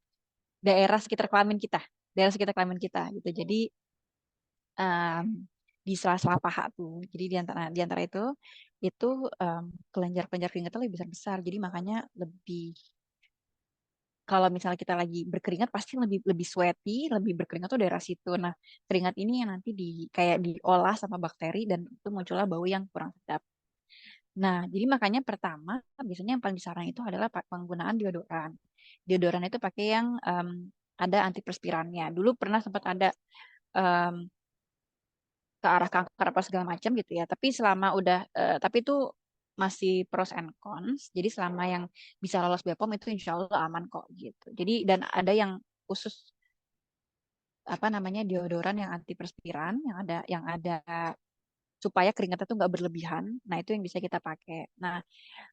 Daerah sekitar kelamin kita, daerah sekitar kelamin kita gitu. Jadi di sela-sela paha tuh. Jadi di antara itu kelenjar-kelenjar keringatnya lebih besar-besar. Jadi makanya lebih, kalau misalnya kita lagi berkeringat pasti lebih lebih sweaty, lebih berkeringat tuh daerah situ. Nah, keringat ini yang nanti kayak diolah sama bakteri dan itu muncullah bau yang kurang sedap. Nah, jadi makanya pertama biasanya yang paling disarankan itu adalah penggunaan deodoran. Deodoran itu pakai yang ada antiperspirannya. Dulu pernah sempat ada em, ke arah kanker apa segala macam gitu ya. Tapi tapi itu masih pros and cons. Jadi selama yang bisa lolos BPOM itu insya Allah aman kok gitu. Jadi dan ada yang khusus apa namanya deodoran yang antiperspiran yang ada supaya keringatnya tuh nggak berlebihan. Nah itu yang bisa kita pakai. Nah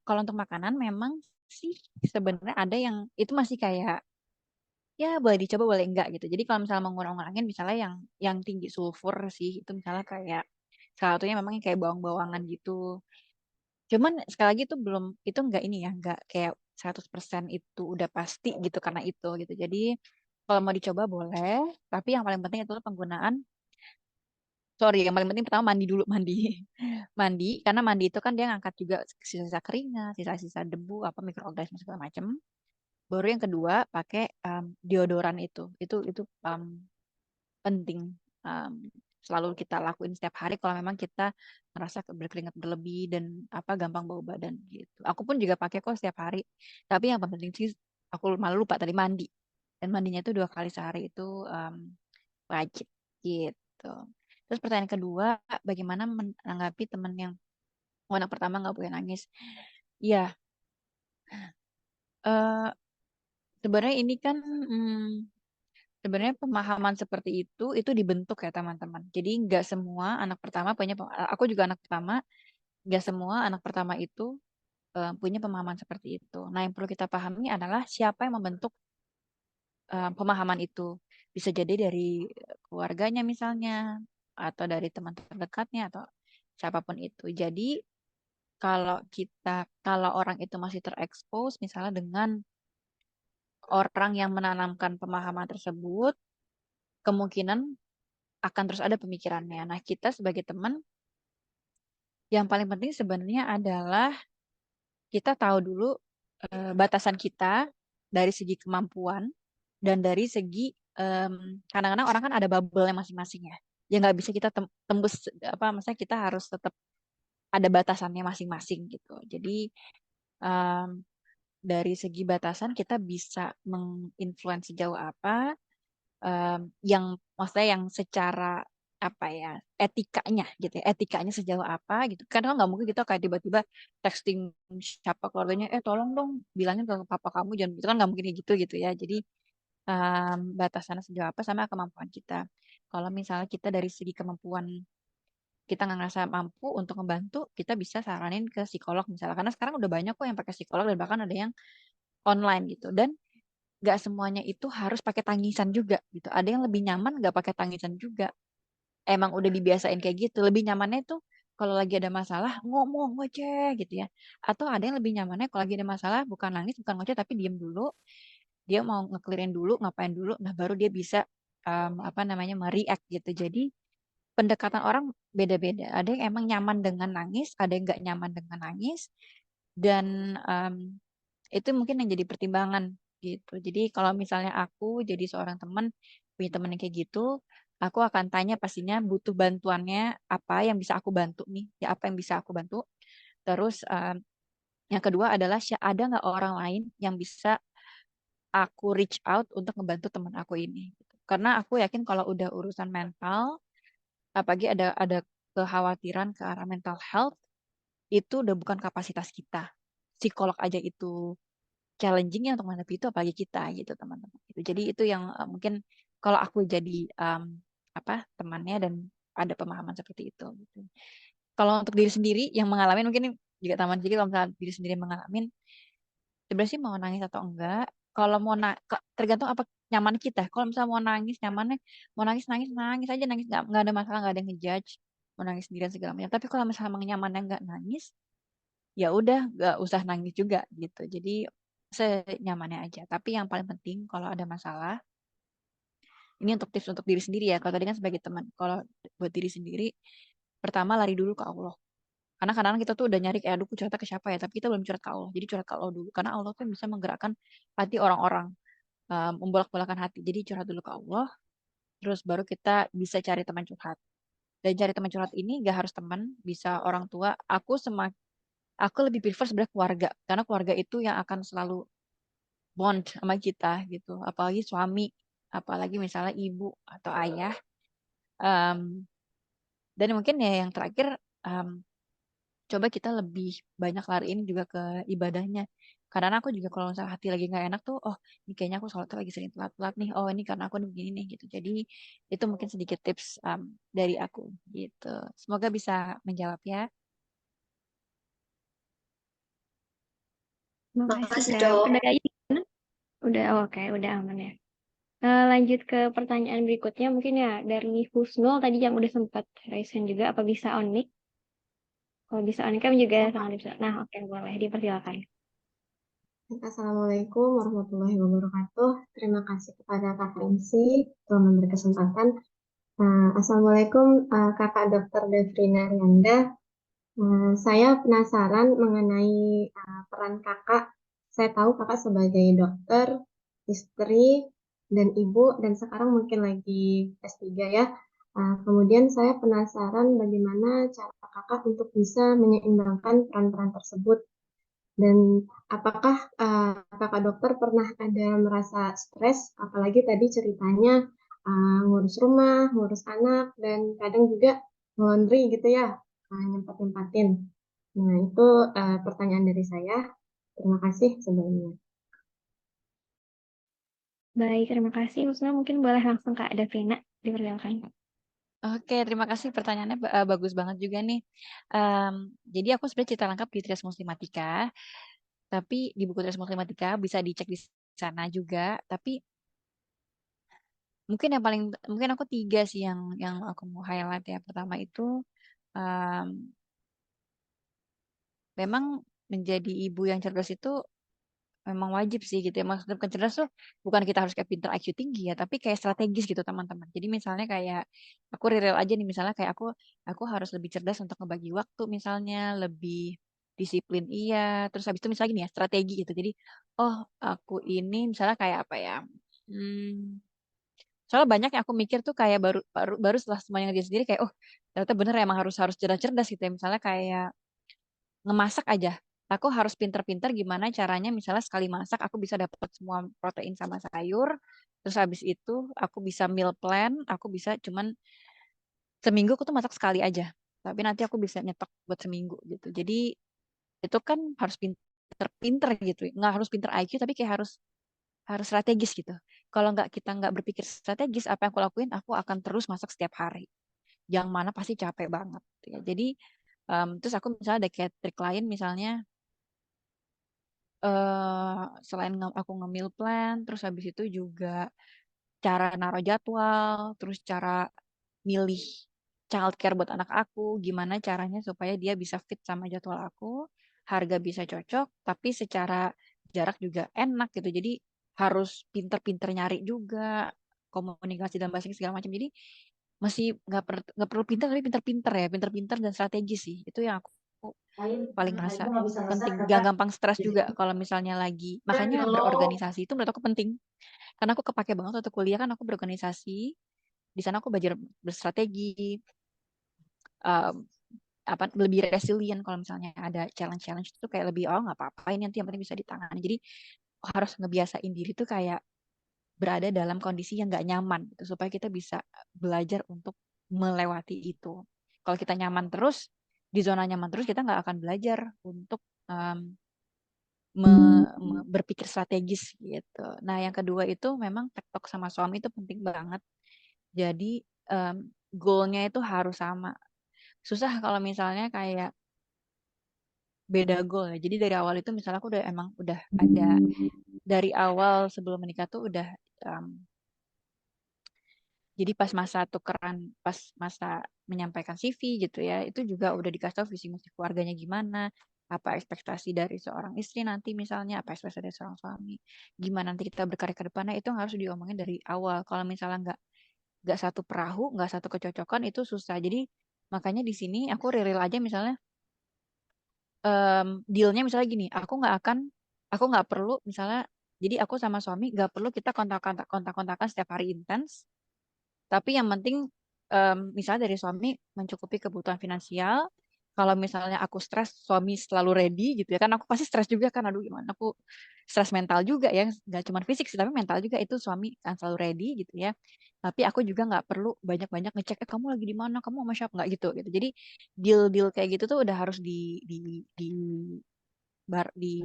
kalau untuk makanan memang sih sebenarnya ada yang itu masih kayak ya boleh dicoba boleh enggak gitu. Jadi kalau misalnya mau ngurang-ngurangin misalnya yang tinggi sulfur sih itu misalnya kayak salah satunya memang yang kayak bawang-bawangan gitu. Cuman sekali lagi itu belum itu enggak ini ya, enggak kayak 100% itu udah pasti gitu karena itu gitu. Jadi kalau mau dicoba boleh, tapi yang paling penting itu penggunaan yang paling penting pertama mandi dulu mandi. Mandi karena mandi itu kan dia ngangkat juga sisa-sisa keringat, sisa-sisa debu apa mikroorganisme segala macam. Baru yang kedua pakai deodoran itu. Itu penting selalu kita lakuin setiap hari kalau memang kita merasa berkeringat berlebih dan apa gampang bau badan gitu. Aku pun juga pakai kok setiap hari. Tapi yang penting sih aku malah lupa tadi mandi. Dan mandinya itu 2 kali sehari itu wajib gitu. Terus pertanyaan kedua, bagaimana menanggapi teman yang anak pertama nggak boleh nangis? Iya, eh, sebenarnya ini kan sebenarnya pemahaman seperti itu dibentuk ya teman-teman. Jadi nggak semua anak pertama aku juga anak pertama, nggak semua anak pertama itu punya pemahaman seperti itu. Nah yang perlu kita pahami adalah siapa yang membentuk pemahaman itu. Bisa jadi dari keluarganya misalnya, atau dari teman terdekatnya, atau siapapun itu. Jadi kalau orang itu masih terekspos misalnya dengan orang yang menanamkan pemahaman tersebut, kemungkinan akan terus ada pemikirannya. Nah, kita sebagai teman, yang paling penting sebenarnya adalah kita tahu dulu batasan kita dari segi kemampuan dan dari segi kadang-kadang orang kan ada bubble-nya masing-masing ya. Ya nggak bisa kita tembus apa, maksudnya kita harus tetap ada batasannya masing-masing gitu. Jadi em, dari segi batasan kita bisa menginfluence sejauh apa yang maksudnya yang secara apa ya etikanya gitu ya etikanya sejauh apa gitu kan nggak mungkin kita kayak tiba-tiba texting siapa keluarganya tolong dong bilangin ke papa kamu jangan itu kan nggak mungkin kayak gitu ya jadi batasannya sejauh apa sama kemampuan kita kalau misalnya kita dari segi kemampuan kita nggak ngerasa mampu untuk membantu kita bisa saranin ke psikolog misalnya karena sekarang udah banyak kok yang pakai psikolog dan bahkan ada yang online gitu dan nggak semuanya itu harus pakai tangisan juga gitu. Ada yang lebih nyaman nggak pakai tangisan juga. Emang udah dibiasain kayak gitu. Lebih nyamannya itu kalau lagi ada masalah ngomong ngoceh gitu ya. Atau ada yang lebih nyamannya kalau lagi ada masalah bukan nangis bukan ngoceh tapi diem dulu. Dia mau ngeklirin dulu ngapain dulu. Nah baru dia bisa apa namanya mereact gitu. Jadi pendekatan orang beda-beda. Ada yang emang nyaman dengan nangis, ada yang nggak nyaman dengan nangis. Dan itu mungkin yang jadi pertimbangan gitu. Jadi kalau misalnya aku jadi seorang teman punya teman yang kayak gitu, aku akan tanya pastinya butuh bantuannya apa yang bisa aku bantu nih, ya apa yang bisa aku bantu. Terus yang kedua adalah ada nggak orang lain yang bisa aku reach out untuk ngebantu teman aku ini. Gitu. Karena aku yakin kalau udah urusan mental, apalagi ada kekhawatiran ke arah mental health, itu udah bukan kapasitas kita. Psikolog aja itu challenging ya untuk menghadapi itu apalagi kita gitu teman-teman. Gitu. Jadi itu yang mungkin kalau aku jadi apa temannya dan ada pemahaman seperti itu. Gitu. Kalau untuk diri sendiri yang mengalami mungkin juga teman jadi kalau misalnya diri sendiri mengalami sebenarnya sih mau nangis atau enggak. Kalau mau tergantung apa nyaman kita. Kalau misalnya mau nangis nyamannya mau nangis nangis nangis aja nangis nggak ada masalah nggak ada yang ngejudge mau nangis sendirian segala macam. Tapi kalau misalnya emang nyamannya nggak nangis ya udah nggak usah nangis juga gitu. Jadi senyamannya aja. Tapi yang paling penting kalau ada masalah Ini untuk tips untuk diri sendiri ya. Kalau tadi kan sebagai teman. Kalau buat diri sendiri, pertama lari dulu ke Allah. Karena kadang-kadang kita tuh udah nyari kayak aduh curhatnya ke siapa ya, tapi kita belum curhat ke Allah. Jadi curhat ke Allah dulu. Karena Allah tuh bisa menggerakkan hati orang-orang, membolak-bolakan hati. Jadi curhat dulu ke Allah, terus baru kita bisa cari teman curhat. Dan cari teman curhat ini gak harus teman, bisa orang tua. Aku lebih prefer sebenarnya keluarga, karena keluarga itu yang akan selalu bond sama kita gitu. Apalagi suami, apalagi misalnya ibu atau ayah. Em, dan mungkin ya yang terakhir, em, coba kita lebih banyak lariin juga ke ibadahnya. Karena aku juga kalau misalnya hati lagi nggak enak tuh, oh ini kayaknya aku sholat lagi sering telat-telat nih. Oh ini karena aku begini nih gitu. Jadi itu mungkin sedikit tips dari aku gitu. Semoga bisa menjawab ya. Makasih Makasih Kak. dok. Udah kayaknya gimana? Udah oke, udah aman ya. Lanjut ke pertanyaan berikutnya mungkin ya dari Husnul tadi yang udah sempat raise juga apa bisa on mic? Kalau bisa on cam juga sangat bisa. Nah, oke boleh dipersilakan. Assalamualaikum warahmatullahi wabarakatuh. Terima kasih kepada Kak Rinsi telah memberi kesempatan. Assalamualaikum Kakak Dr. Devrina Rianda. Saya penasaran mengenai peran Kakak. Saya tahu Kakak sebagai dokter, istri, dan ibu, dan sekarang mungkin lagi S3 ya. Kemudian saya penasaran bagaimana cara Kakak untuk bisa menyeimbangkan peran-peran tersebut. Dan apakah kakak dokter pernah ada merasa stres, apalagi tadi ceritanya ngurus rumah, ngurus anak, dan kadang juga laundry gitu ya, nyempet-nyempatin. Nah, itu pertanyaan dari saya. Terima kasih sebelumnya. Baik, terima kasih. Husnul mungkin boleh langsung Kak Davina dipersilakan. Oke, terima kasih pertanyaannya bagus banget juga nih. Jadi aku sebenarnya cerita lengkap di Trias Muslimatika, tapi di buku Trias Muslimatika bisa dicek di sana juga. Tapi mungkin aku 3 sih yang aku mau highlight ya. Pertama itu em, memang menjadi ibu yang cerdas itu memang wajib sih gitu ya. Maksudnya bukan cerdas tuh bukan kita harus kayak pinter IQ tinggi ya, tapi kayak strategis gitu teman-teman. Jadi misalnya kayak aku real aja nih, misalnya kayak aku harus lebih cerdas untuk ngebagi waktu misalnya, lebih disiplin iya, terus habis itu misalnya gini ya, strategi gitu. Jadi oh aku ini misalnya kayak apa ya? Hmm, soalnya banyak yang aku mikir tuh kayak baru baru baru setelah semuanya dia sendiri kayak oh ternyata bener emang harus harus cerdas-cerdas gitu ya. Misalnya kayak ngemasak aja. Aku harus pinter-pinter gimana caranya misalnya sekali masak aku bisa dapat semua protein sama sayur. Terus habis itu aku bisa meal plan, aku bisa cuman seminggu aku tuh masak sekali aja. Tapi nanti aku bisa nyetok buat seminggu gitu. Jadi itu kan harus pinter-pinter gitu. Nggak harus pinter IQ tapi kayak harus harus strategis gitu. Kalau kita nggak berpikir strategis, apa yang aku lakuin? Aku akan terus masak setiap hari. Yang mana pasti capek banget. Ya. Jadi terus aku misalnya ada kayak trik lain misalnya selain aku nge-meal plan, terus habis itu juga cara naruh jadwal, terus cara milih childcare buat anak aku, gimana caranya supaya dia bisa fit sama jadwal aku, harga bisa cocok, tapi secara jarak juga enak gitu. Jadi harus pinter-pinter nyari juga komunikasi dan bahasa Inggris segala macam. Jadi masih nggak perlu pinter tapi pinter-pinter ya, pinter-pinter dan strategi sih. Itu yang aku paling ngerasa penting. Gak gampang stres juga kalau misalnya lagi. Makanya berorganisasi itu menurut aku penting. Karena aku kepake banget waktu kuliah kan aku berorganisasi. Di sana aku belajar berstrategi, um, apa lebih resilient kalau misalnya ada challenge-challenge itu kayak lebih oh nggak apa-apa ini nanti yang penting bisa ditangani. Jadi harus ngebiasain diri tuh kayak berada dalam kondisi yang nggak nyaman gitu, supaya kita bisa belajar untuk melewati itu. Kalau kita nyaman terus di zona nyaman terus kita nggak akan belajar untuk um, berpikir strategis gitu. Nah, yang kedua itu memang tektok sama suami itu penting banget. Jadi goalnya itu harus sama. Susah kalau misalnya kayak beda goal ya. Jadi dari awal itu misalnya aku udah ada dari awal sebelum menikah tuh udah um, jadi pas masa menyampaikan CV gitu ya, itu juga udah dikasih tahu visi misi keluarganya gimana, apa ekspektasi dari seorang istri nanti misalnya, apa ekspektasi dari seorang suami, gimana nanti kita berkarya ke depannya itu harus diomongin dari awal. Kalau misalnya nggak satu perahu, nggak satu kecocokan itu susah. Jadi makanya di sini aku real aja misalnya dealnya misalnya gini, aku nggak perlu misalnya, jadi aku sama suami nggak perlu kita kontak-kontakan setiap hari intens, tapi yang penting misalnya dari suami mencukupi kebutuhan finansial. Kalau misalnya aku stres, suami selalu ready gitu ya kan. Aku pasti stres juga kan. Aduh gimana, aku stres mental juga ya. Nggak cuma fisik sih, tapi mental juga. Itu suami kan selalu ready gitu ya. Tapi aku juga nggak perlu banyak-banyak ngecek, kamu lagi di mana, kamu sama siapa, nggak gitu. Jadi deal-deal kayak gitu tuh udah harus di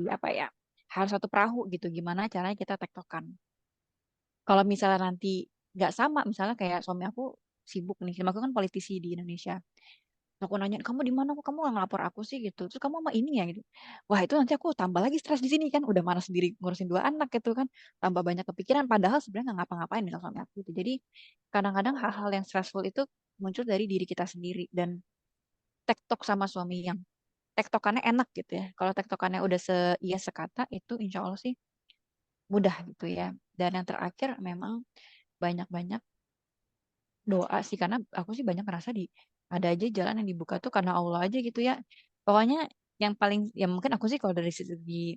apa ya, harus satu perahu gitu. Gimana caranya kita tektokan. Kalau misalnya nanti nggak sama, misalnya kayak suami aku sibuk nih, suami aku kan politisi di Indonesia. Aku nanya, kamu di mana, kok kamu nggak ngelapor aku sih gitu. Terus kamu sama ini ya gitu. Wah itu nanti aku tambah lagi stres di sini kan. Udah mana sendiri ngurusin dua anak gitu kan. Tambah banyak kepikiran. Padahal sebenarnya nggak ngapa-ngapain nih suami aku gitu. Jadi kadang-kadang hal-hal yang stressful itu muncul dari diri kita sendiri. Dan tektok sama suami yang tektokannya enak gitu ya. Kalau tektokannya udah iya sekata, itu insya Allah sih mudah gitu ya. Dan yang terakhir memang banyak-banyak doa sih, karena aku sih banyak ngerasa ada aja jalan yang dibuka tuh karena Allah aja gitu ya. Pokoknya yang paling, ya mungkin aku sih kalau dari segi,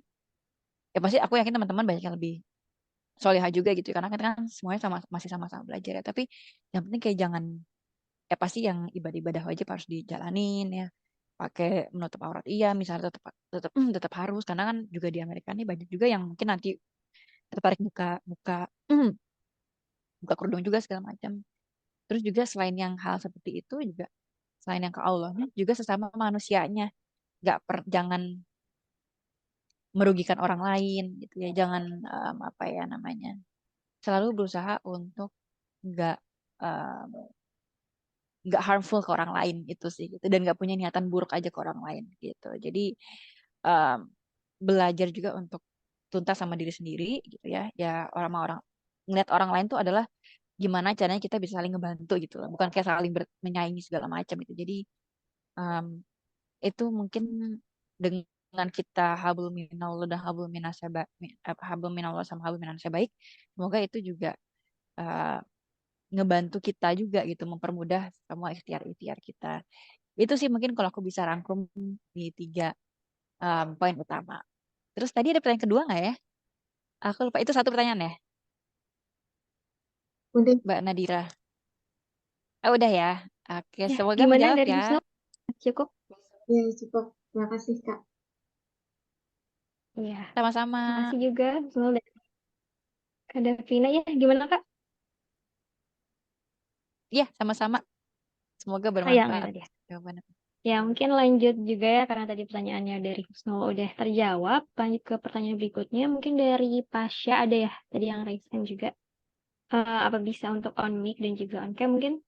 ya pasti aku yakin teman-teman banyak yang lebih solihah juga gitu ya, karena kan semuanya masih sama-sama belajar ya. Tapi yang penting kayak jangan, ya pasti yang ibadah-ibadah wajib harus dijalanin ya. Pakai menutup aurat iya, misalnya tetap tetap tetap harus, karena kan juga di Amerika nih banyak juga yang mungkin nanti tertarik buka buka buka kerudung juga segala macam. Terus juga selain yang hal seperti itu juga, selain yang ke Allahnya juga sesama manusianya, jangan merugikan orang lain gitu ya. Jangan apa ya namanya, selalu berusaha untuk nggak em, nggak harmful ke orang lain itu sih gitu, dan nggak punya niatan buruk aja ke orang lain gitu. Jadi em, belajar juga untuk tuntas sama diri sendiri gitu ya. Ya orang ngeliat orang lain tuh adalah gimana caranya kita bisa saling ngebantu gitu loh, bukan kayak saling menyaingi segala macam itu. Jadi em, itu mungkin dengan kita hablum minallah dan hablum minallah sama hablum minanasya baik, semoga itu juga eh, ngebantu kita juga gitu, mempermudah semua ikhtiar-ikhtiar kita. Itu sih mungkin kalau aku bisa rangkum di 3 poin utama. Terus tadi ada pertanyaan kedua nggak ya? Aku lupa, itu satu pertanyaan ya, Udah, Mbak Nadira. Oh, udah ya. Oke, Ya, semoga gimana menjawab dari ya. Husnul? Cukup? ya cukup. Terima kasih, Kak. Iya. Sama-sama. Makasih juga Husnul dan Kak Davina. Ya, gimana Kak? Iya, sama-sama. Semoga Sayang ya bermanfaat tadi. jawabannya. Ya, mungkin lanjut juga ya, karena tadi pertanyaannya dari Husnul udah terjawab. Lanjut ke pertanyaan berikutnya, mungkin dari Pasha ada ya, tadi yang raise hand juga. Apa bisa untuk on mic dan juga on cam mungkin?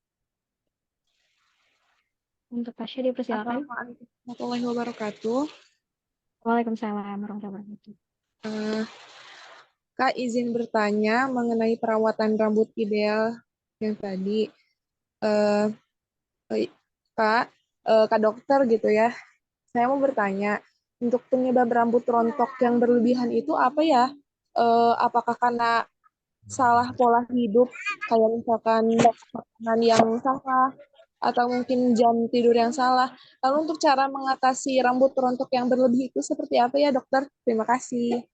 Untuk Pasha dipersilakan. Assalamualaikum warahmatullahi wabarakatuh. Waalaikumsalam warahmatullahi wabarakatuh. Eh, Kak, izin bertanya mengenai perawatan rambut ideal yang tadi. Eh, eh, Kak, Kak dokter gitu ya. Saya mau bertanya, untuk penyebab rambut rontok yang berlebihan itu apa ya? Apakah karena salah pola hidup, kayak misalkan makanan yang salah, atau mungkin jam tidur yang salah? Lalu untuk cara mengatasi rambut rontok yang berlebih itu seperti apa ya, dokter? Terima kasih.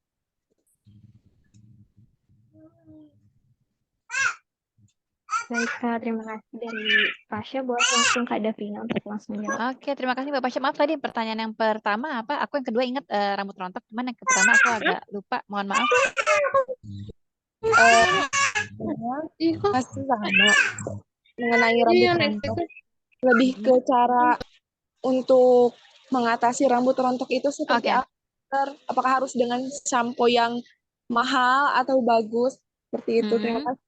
Baik, terima kasih dari Pasha. Boleh langsung Kak Davina untuk langsung jawab. Oke, terima kasih Bapak Syah. Maaf tadi pertanyaan yang pertama apa? Aku yang kedua ingat rambut rontok. Cuman yang pertama aku agak lupa. Mohon maaf. Masih sama mengenai rambut rontok. Lebih ke cara untuk mengatasi rambut rontok itu seperti Oke. apa? Dokter? Apakah harus dengan sampo yang mahal atau bagus? Seperti itu. Terima kasih.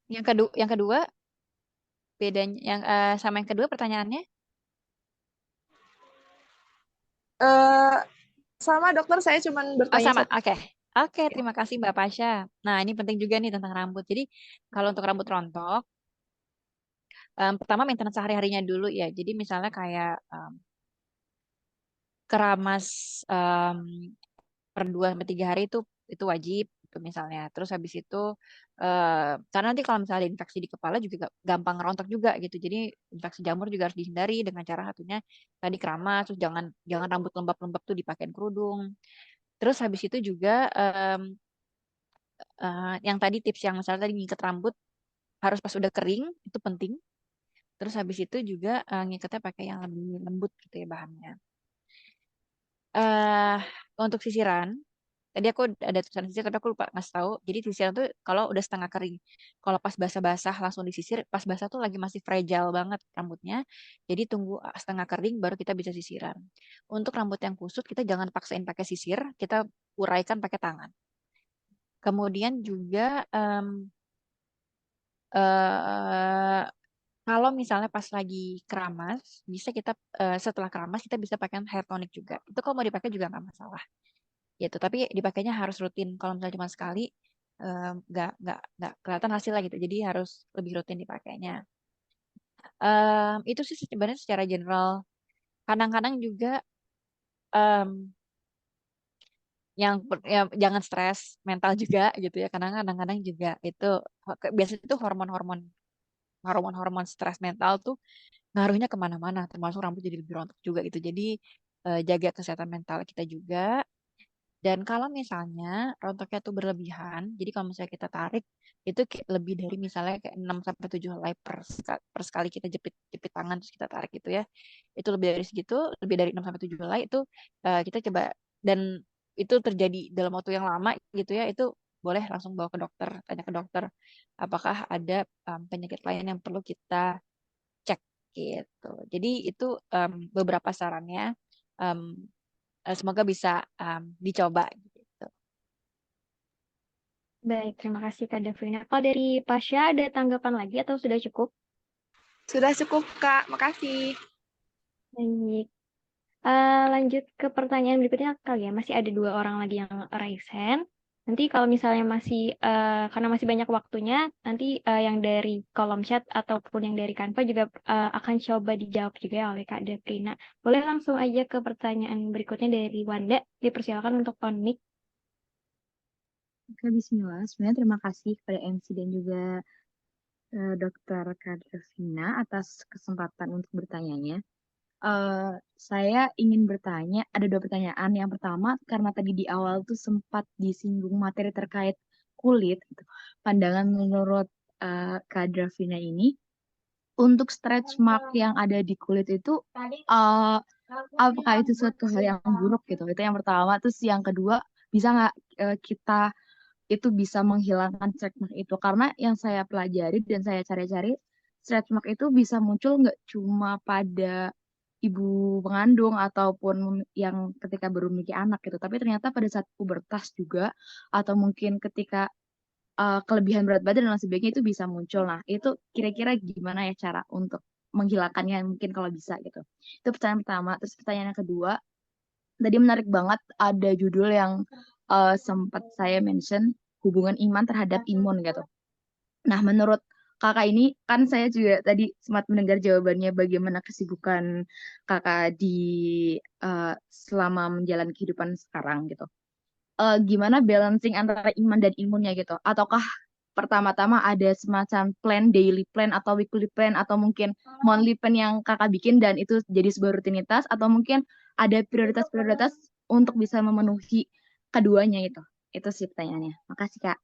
Yang kedua bedanya yang sama yang kedua pertanyaannya. Eh, Sama dokter, saya cuma Oh, bertanya sama. satu. Oke. Oke, terima kasih Mbak Pasha. Nah, ini penting juga nih tentang rambut. Jadi, kalau untuk rambut rontok, pertama maintenance sehari-harinya dulu ya. Jadi, misalnya kayak keramas per 2 sampai 3 hari itu wajib. gitu misalnya. Terus habis itu karena nanti kalau misalnya ada infeksi di kepala juga gampang rontok juga gitu. Jadi infeksi jamur juga harus dihindari dengan cara satunya tadi keramas, terus jangan jangan rambut lembab-lembab tuh dipakein kerudung. Terus habis itu juga yang tadi tips yang misalnya tadi ngikat rambut harus pas udah kering itu penting. Terus habis itu juga ngikatnya pakai yang lebih lembut gitu ya bahannya. eh untuk sisiran, tadi aku ada tulisan sisir tapi aku lupa ngasih tahu. Jadi sisiran tuh kalau udah setengah kering. Kalau pas basah-basah langsung disisir, pas basah tuh lagi masih fragile banget rambutnya. Jadi tunggu setengah kering baru kita bisa sisiran. Untuk rambut yang kusut kita jangan paksain pakai sisir, kita uraikan pakai tangan. Kemudian juga eh kalau misalnya pas lagi keramas, bisa kita setelah keramas kita bisa pakai hair tonic juga. Itu kalau mau dipakai juga nggak masalah. Gitu. Tapi dipakainya harus rutin. Kalau misalnya cuma sekali, nggak kelihatan hasilnya gitu. Jadi harus lebih rutin dipakainya. Itu sih sebenarnya secara general. Kadang-kadang juga em, ya, jangan stres mental juga gitu ya. Kadang-kadang juga itu biasanya itu hormon-hormon stres mental tuh ngaruhnya kemana-mana, termasuk rambut jadi lebih rontok juga gitu. Jadi jaga kesehatan mental kita juga. Dan kalau misalnya rontoknya tuh berlebihan, jadi kalau misalnya kita tarik itu lebih dari misalnya kayak 6 sampai 7 helai per sekali kita jepit jepit tangan terus kita tarik gitu ya. Itu lebih dari segitu, lebih dari 6 sampai 7 helai itu kita coba dan itu terjadi dalam waktu yang lama gitu ya, itu boleh langsung bawa ke dokter, tanya ke dokter apakah ada penyakit lain yang perlu kita cek gitu. Jadi itu beberapa sarannya. Em, Semoga bisa dicoba gitu. Baik, terima kasih Kak Davina. Kalau dari Pasha ada tanggapan lagi atau sudah cukup? Sudah cukup, Kak. Makasih. Baik. Lanjut ke pertanyaan berikutnya kali ya. Masih ada 2 orang lagi yang raise hand. Nanti kalau misalnya masih, karena masih banyak waktunya, nanti yang dari kolom chat ataupun yang dari Canva juga akan coba dijawab juga ya oleh Kak Devrina. Boleh langsung aja ke pertanyaan berikutnya dari Wanda. Dipersilakan untuk on mic. Oke, Bismillah. Sebenarnya terima kasih kepada MC dan juga Dr. Kadrevina atas kesempatan untuk bertanyanya. Saya ingin bertanya, ada 2 pertanyaan. Yang pertama, karena tadi di awal tuh sempat disinggung materi terkait kulit, gitu. Pandangan menurut Kadrevina ini, untuk stretch mark yang ada di kulit itu, uh, apakah itu suatu hal yang buruk gitu? Itu yang pertama. Terus yang kedua, bisa nggak kita itu bisa menghilangkan stretch mark itu? Karena yang saya pelajari dan saya cari-cari, stretch mark itu bisa muncul nggak cuma pada ibu mengandung ataupun yang ketika baru memiliki anak gitu, tapi ternyata pada saat pubertas juga atau mungkin ketika kelebihan berat badan dan lain sebagainya itu bisa muncul. Nah, itu kira-kira gimana ya cara untuk menghilangkannya mungkin kalau bisa gitu. Itu pertanyaan pertama. Terus pertanyaan yang kedua, tadi menarik banget ada judul yang sempat saya mention hubungan iman terhadap imun gitu. Nah, menurut kakak ini kan saya juga tadi sempat mendengar jawabannya bagaimana kesibukan kakak di selama menjalani kehidupan sekarang gitu. Gimana balancing antara iman dan imunnya gitu? Ataukah pertama-tama ada semacam plan, daily plan atau weekly plan atau mungkin monthly plan yang kakak bikin dan itu jadi sebuah rutinitas atau mungkin ada prioritas-prioritas untuk bisa memenuhi keduanya itu? Itu sih pertanyaannya. Makasih Kak.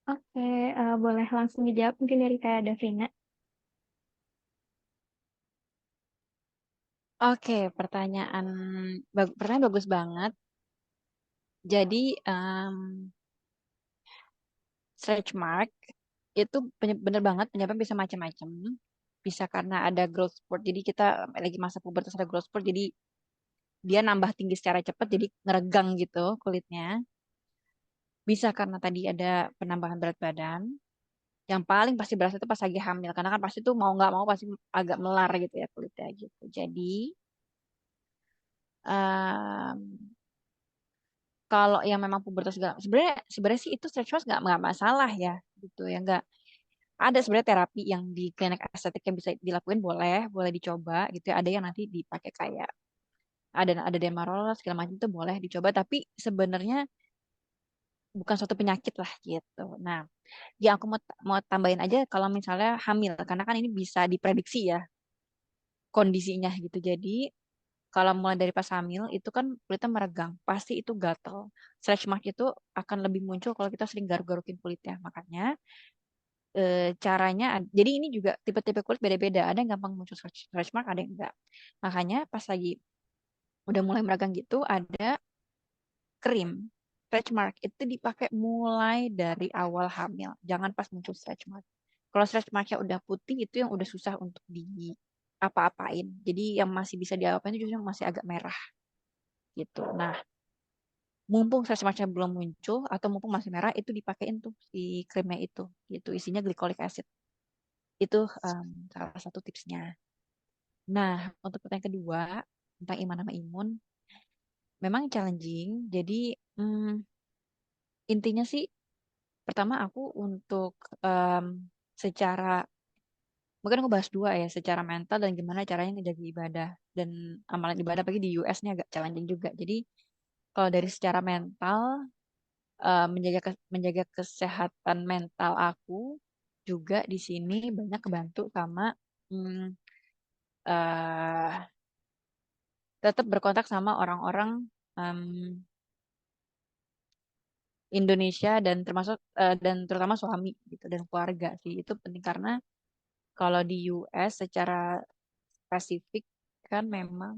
Oke, boleh langsung dijawab mungkin dari Kak Davina. Oke, pertanyaan bagus banget. Jadi stretch mark itu bener banget penyebabnya bisa macam-macam. Bisa karena ada growth spurt. Jadi kita lagi masa pubertas ada growth spurt. Jadi dia nambah tinggi secara cepat. Jadi ngeregang gitu kulitnya. Bisa karena tadi ada penambahan berat badan. Yang paling pasti berasa itu pas lagi hamil. Karena kan pasti tuh mau nggak mau pasti agak melar gitu ya kulitnya gitu. Jadi em, kalau yang memang pubertas segala sebenarnya sebenarnya sih itu stretch marks nggak masalah ya gitu ya nggak ada sebenarnya terapi yang di klinik estetik yang bisa dilakuin boleh boleh dicoba gitu ya ada yang nanti dipakai kayak ada Demerol segala macam itu boleh dicoba, tapi sebenarnya bukan suatu penyakit lah gitu. Nah, yang aku mau tambahin aja kalau misalnya hamil, karena kan ini bisa diprediksi ya kondisinya gitu. Jadi kalau mulai dari pas hamil itu kan kulitnya meregang, pasti itu gatal. Stretch mark itu akan lebih muncul kalau kita sering garuk-garukin kulitnya. Makanya caranya, jadi ini juga tipe-tipe kulit beda-beda. Ada yang gampang muncul stretch mark, ada yang enggak. Makanya pas lagi udah mulai meregang gitu, ada krim stretch mark itu dipakai mulai dari awal hamil. Jangan pas muncul stretch mark. Kalau stretch marknya udah putih itu yang udah susah untuk di apa-apain. Jadi yang masih bisa diapa-apain itu justru yang masih agak merah gitu. Nah, mumpung stretch marknya belum muncul atau mumpung masih merah itu dipakein tuh si krimnya itu gitu. Isinya glycolic acid. Itu salah satu tipsnya. Nah, untuk pertanyaan kedua tentang iman sama imun, memang challenging. Jadi intinya sih pertama aku untuk secara mungkin aku bahas dua ya, secara mental dan gimana caranya ngejaga ibadah dan amalan ibadah bagi di US ini agak challenging juga. Jadi kalau dari secara mental menjaga kesehatan mental aku juga di sini banyak kebantu sama hmm, eh, tetap berkontak sama orang-orang em, Indonesia dan termasuk dan terutama suami gitu dan keluarga sih itu penting karena kalau di US secara spesifik kan memang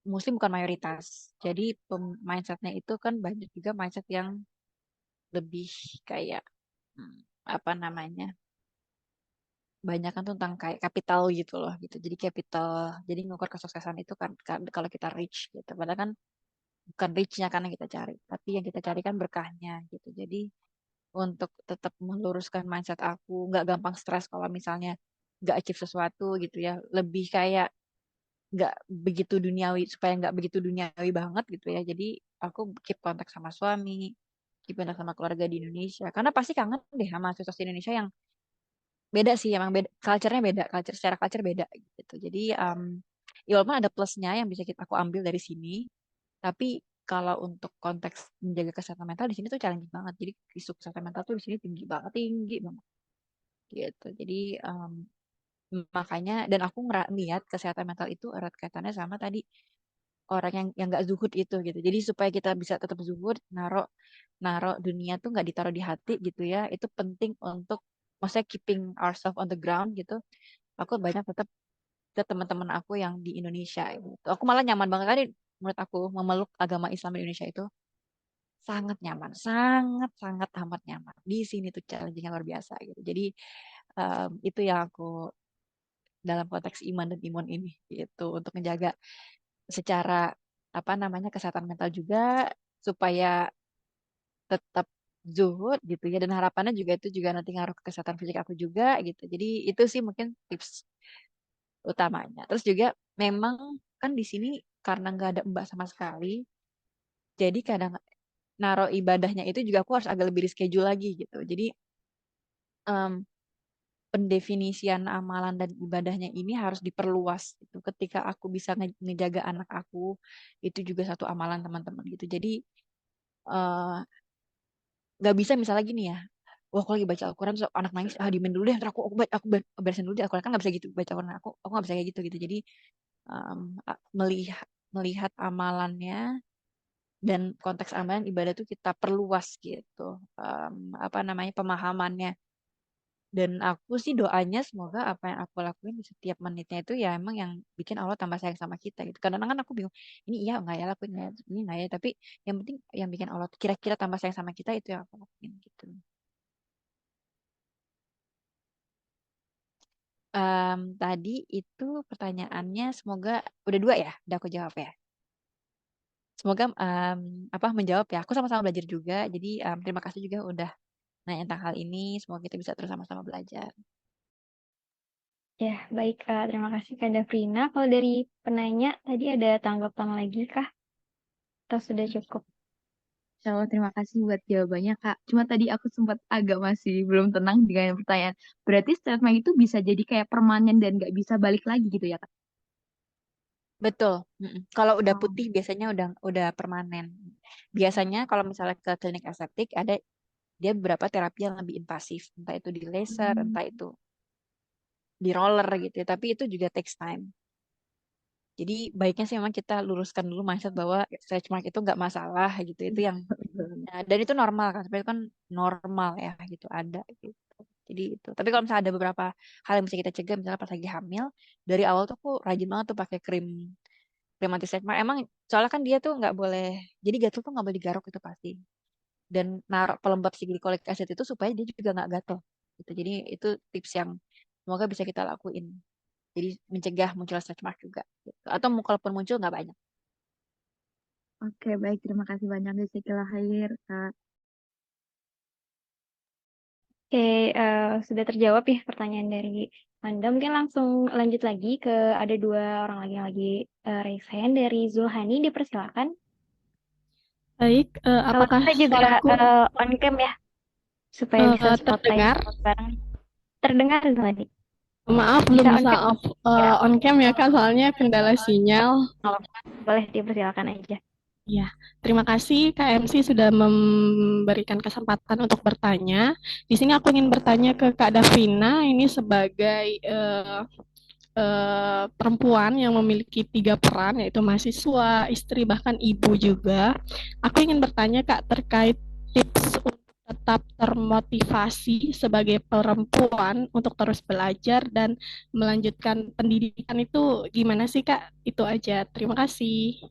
Muslim bukan mayoritas. Jadi mindsetnya itu kan banyak juga mindset yang lebih kayak apa namanya banyak kan tentang kayak kapital gitu loh gitu. Jadi kapital, jadi ngukur kesuksesan itu kan kalau kita rich gitu. Padahal kan bukan rich-nya karena kita cari, tapi yang kita cari kan berkahnya gitu. Jadi untuk tetap meluruskan mindset aku, nggak gampang stres kalau misalnya nggak achieve sesuatu gitu ya. Lebih kayak nggak begitu duniawi supaya nggak begitu duniawi banget gitu ya. Jadi aku keep kontak sama suami, keep kontak sama keluarga di Indonesia. Karena pasti kangen deh sama situasi Indonesia yang beda sih, emang beda, culture-nya beda, secara culture beda gitu. Jadi ya walaupun ada plusnya yang bisa aku ambil dari sini, tapi kalau untuk konteks menjaga kesehatan mental di sini tuh challenging banget. Jadi isu kesehatan mental tuh di sini tinggi banget gitu. Jadi makanya dan aku lihat kesehatan mental itu erat kaitannya sama tadi orang yang nggak zuhud itu gitu. Jadi supaya kita bisa tetap zuhud, naro naro dunia tuh nggak ditaruh di hati gitu ya. Itu penting untuk maksudnya keeping ourselves on the ground gitu. Aku banyak tetap ke teman-teman aku yang di Indonesia gitu. Aku malah nyaman banget tadi menurut aku memeluk agama Islam di Indonesia itu sangat nyaman, sangat sangat amat nyaman. Di sini tuh challenging luar biasa gitu. Jadi itu yang aku dalam konteks iman dan imun ini gitu untuk menjaga secara apa namanya kesehatan mental juga supaya tetap zuhud gitu ya dan harapannya juga itu juga nanti ngaruh ke kesehatan fisik aku juga gitu. Jadi itu sih mungkin tips utamanya. Terus juga memang kan di sini karena nggak ada mbak sama sekali, jadi kadang naruh ibadahnya itu juga aku harus agak lebih reschedule lagi gitu. Jadi em, pendefinisian amalan dan ibadahnya ini harus diperluas gitu. Ketika aku bisa ngejaga anak aku, itu juga satu amalan teman-teman gitu. Jadi eh, nggak bisa misalnya gini ya. Wah, aku lagi baca Al-Quran, so anak nangis, diemin dulu deh, ntar aku beresin dulu deh Al-Quran kan nggak bisa gitu baca Al-Quran aku nggak bisa kayak gitu. Jadi melihat melihat amalannya dan konteks amalan ibadah itu kita perluas gitu. Apa namanya pemahamannya. Dan aku sih doanya semoga apa yang aku lakuin di setiap menitnya itu ya emang yang bikin Allah tambah sayang sama kita gitu. Kadang-kadang kan aku bingung, ini iya nggak ya lakuin nggak ya? Ini nggak ya? Tapi yang penting yang bikin Allah kira-kira tambah sayang sama kita itu yang aku lakuin gitu. Tadi itu pertanyaannya semoga udah dua ya, udah aku jawab ya. Semoga apa menjawab ya. Aku sama-sama belajar juga. Jadi terima kasih juga udah nanya tentang hal ini. Semoga kita bisa terus sama-sama belajar. Ya, baik. Terima kasih Kak Davrina. Kalau dari penanya, tadi ada tanggapan lagi kah? Atau sudah cukup? Insya Allah terima kasih buat jawabannya Kak. Cuma tadi aku sempat agak masih belum tenang dengan pertanyaan. Berarti statement itu bisa jadi kayak permanen dan nggak bisa balik lagi gitu ya Kak? Betul. Kalau udah Oh. putih biasanya udah permanen. Biasanya kalau misalnya ke klinik estetik ada dia beberapa terapi yang lebih invasif, entah itu di laser, entah itu di roller gitu ya. Tapi itu juga takes time. Jadi baiknya sih memang kita luruskan dulu mindset bahwa stretch mark itu nggak masalah gitu. Itu yang dan itu normal kan. Sebenarnya itu kan normal ya gitu ada gitu. Jadi itu. Tapi kalau misalnya ada beberapa hal yang bisa kita cegah, misalnya pas lagi hamil, dari awal tuh aku rajin banget tuh pakai krim krim anti stretch mark. Emang soalnya kan dia tuh nggak boleh, jadi gatal tuh nggak boleh digaruk itu pasti. Dan naruh pelembab si glycolic acid itu supaya dia juga nggak gatal. Gitu. Jadi itu tips yang semoga bisa kita lakuin. Jadi mencegah muncul stretch mark juga. Gitu. Atau kalaupun muncul nggak banyak. Oke, baik. Terima kasih banyak Jessica Khair, Kak. Oke, sudah terjawab ya pertanyaan dari Anda. Mungkin langsung lanjut lagi ke ada 2 orang lagi yang lagi raise hand. Dari Zulhani, dipersilakan. Baik, Kalau apakah kita juga suaraku on cam ya, supaya bisa spotlight terdengar? bareng. Terdengar Zulhani? Maaf, Bisa belum on bisa cam? on cam ya Kak, soalnya kendala sinyal. Oh, boleh dipersilakan aja. Ya, terima kasih KMC sudah memberikan kesempatan untuk bertanya. Di sini aku ingin bertanya ke Kak Davina, ini sebagai perempuan yang memiliki 3 peran, yaitu mahasiswa, istri, bahkan ibu juga. Aku ingin bertanya Kak terkait tips untuk tetap termotivasi sebagai perempuan untuk terus belajar dan melanjutkan pendidikan itu gimana sih Kak? Itu aja. Terima kasih.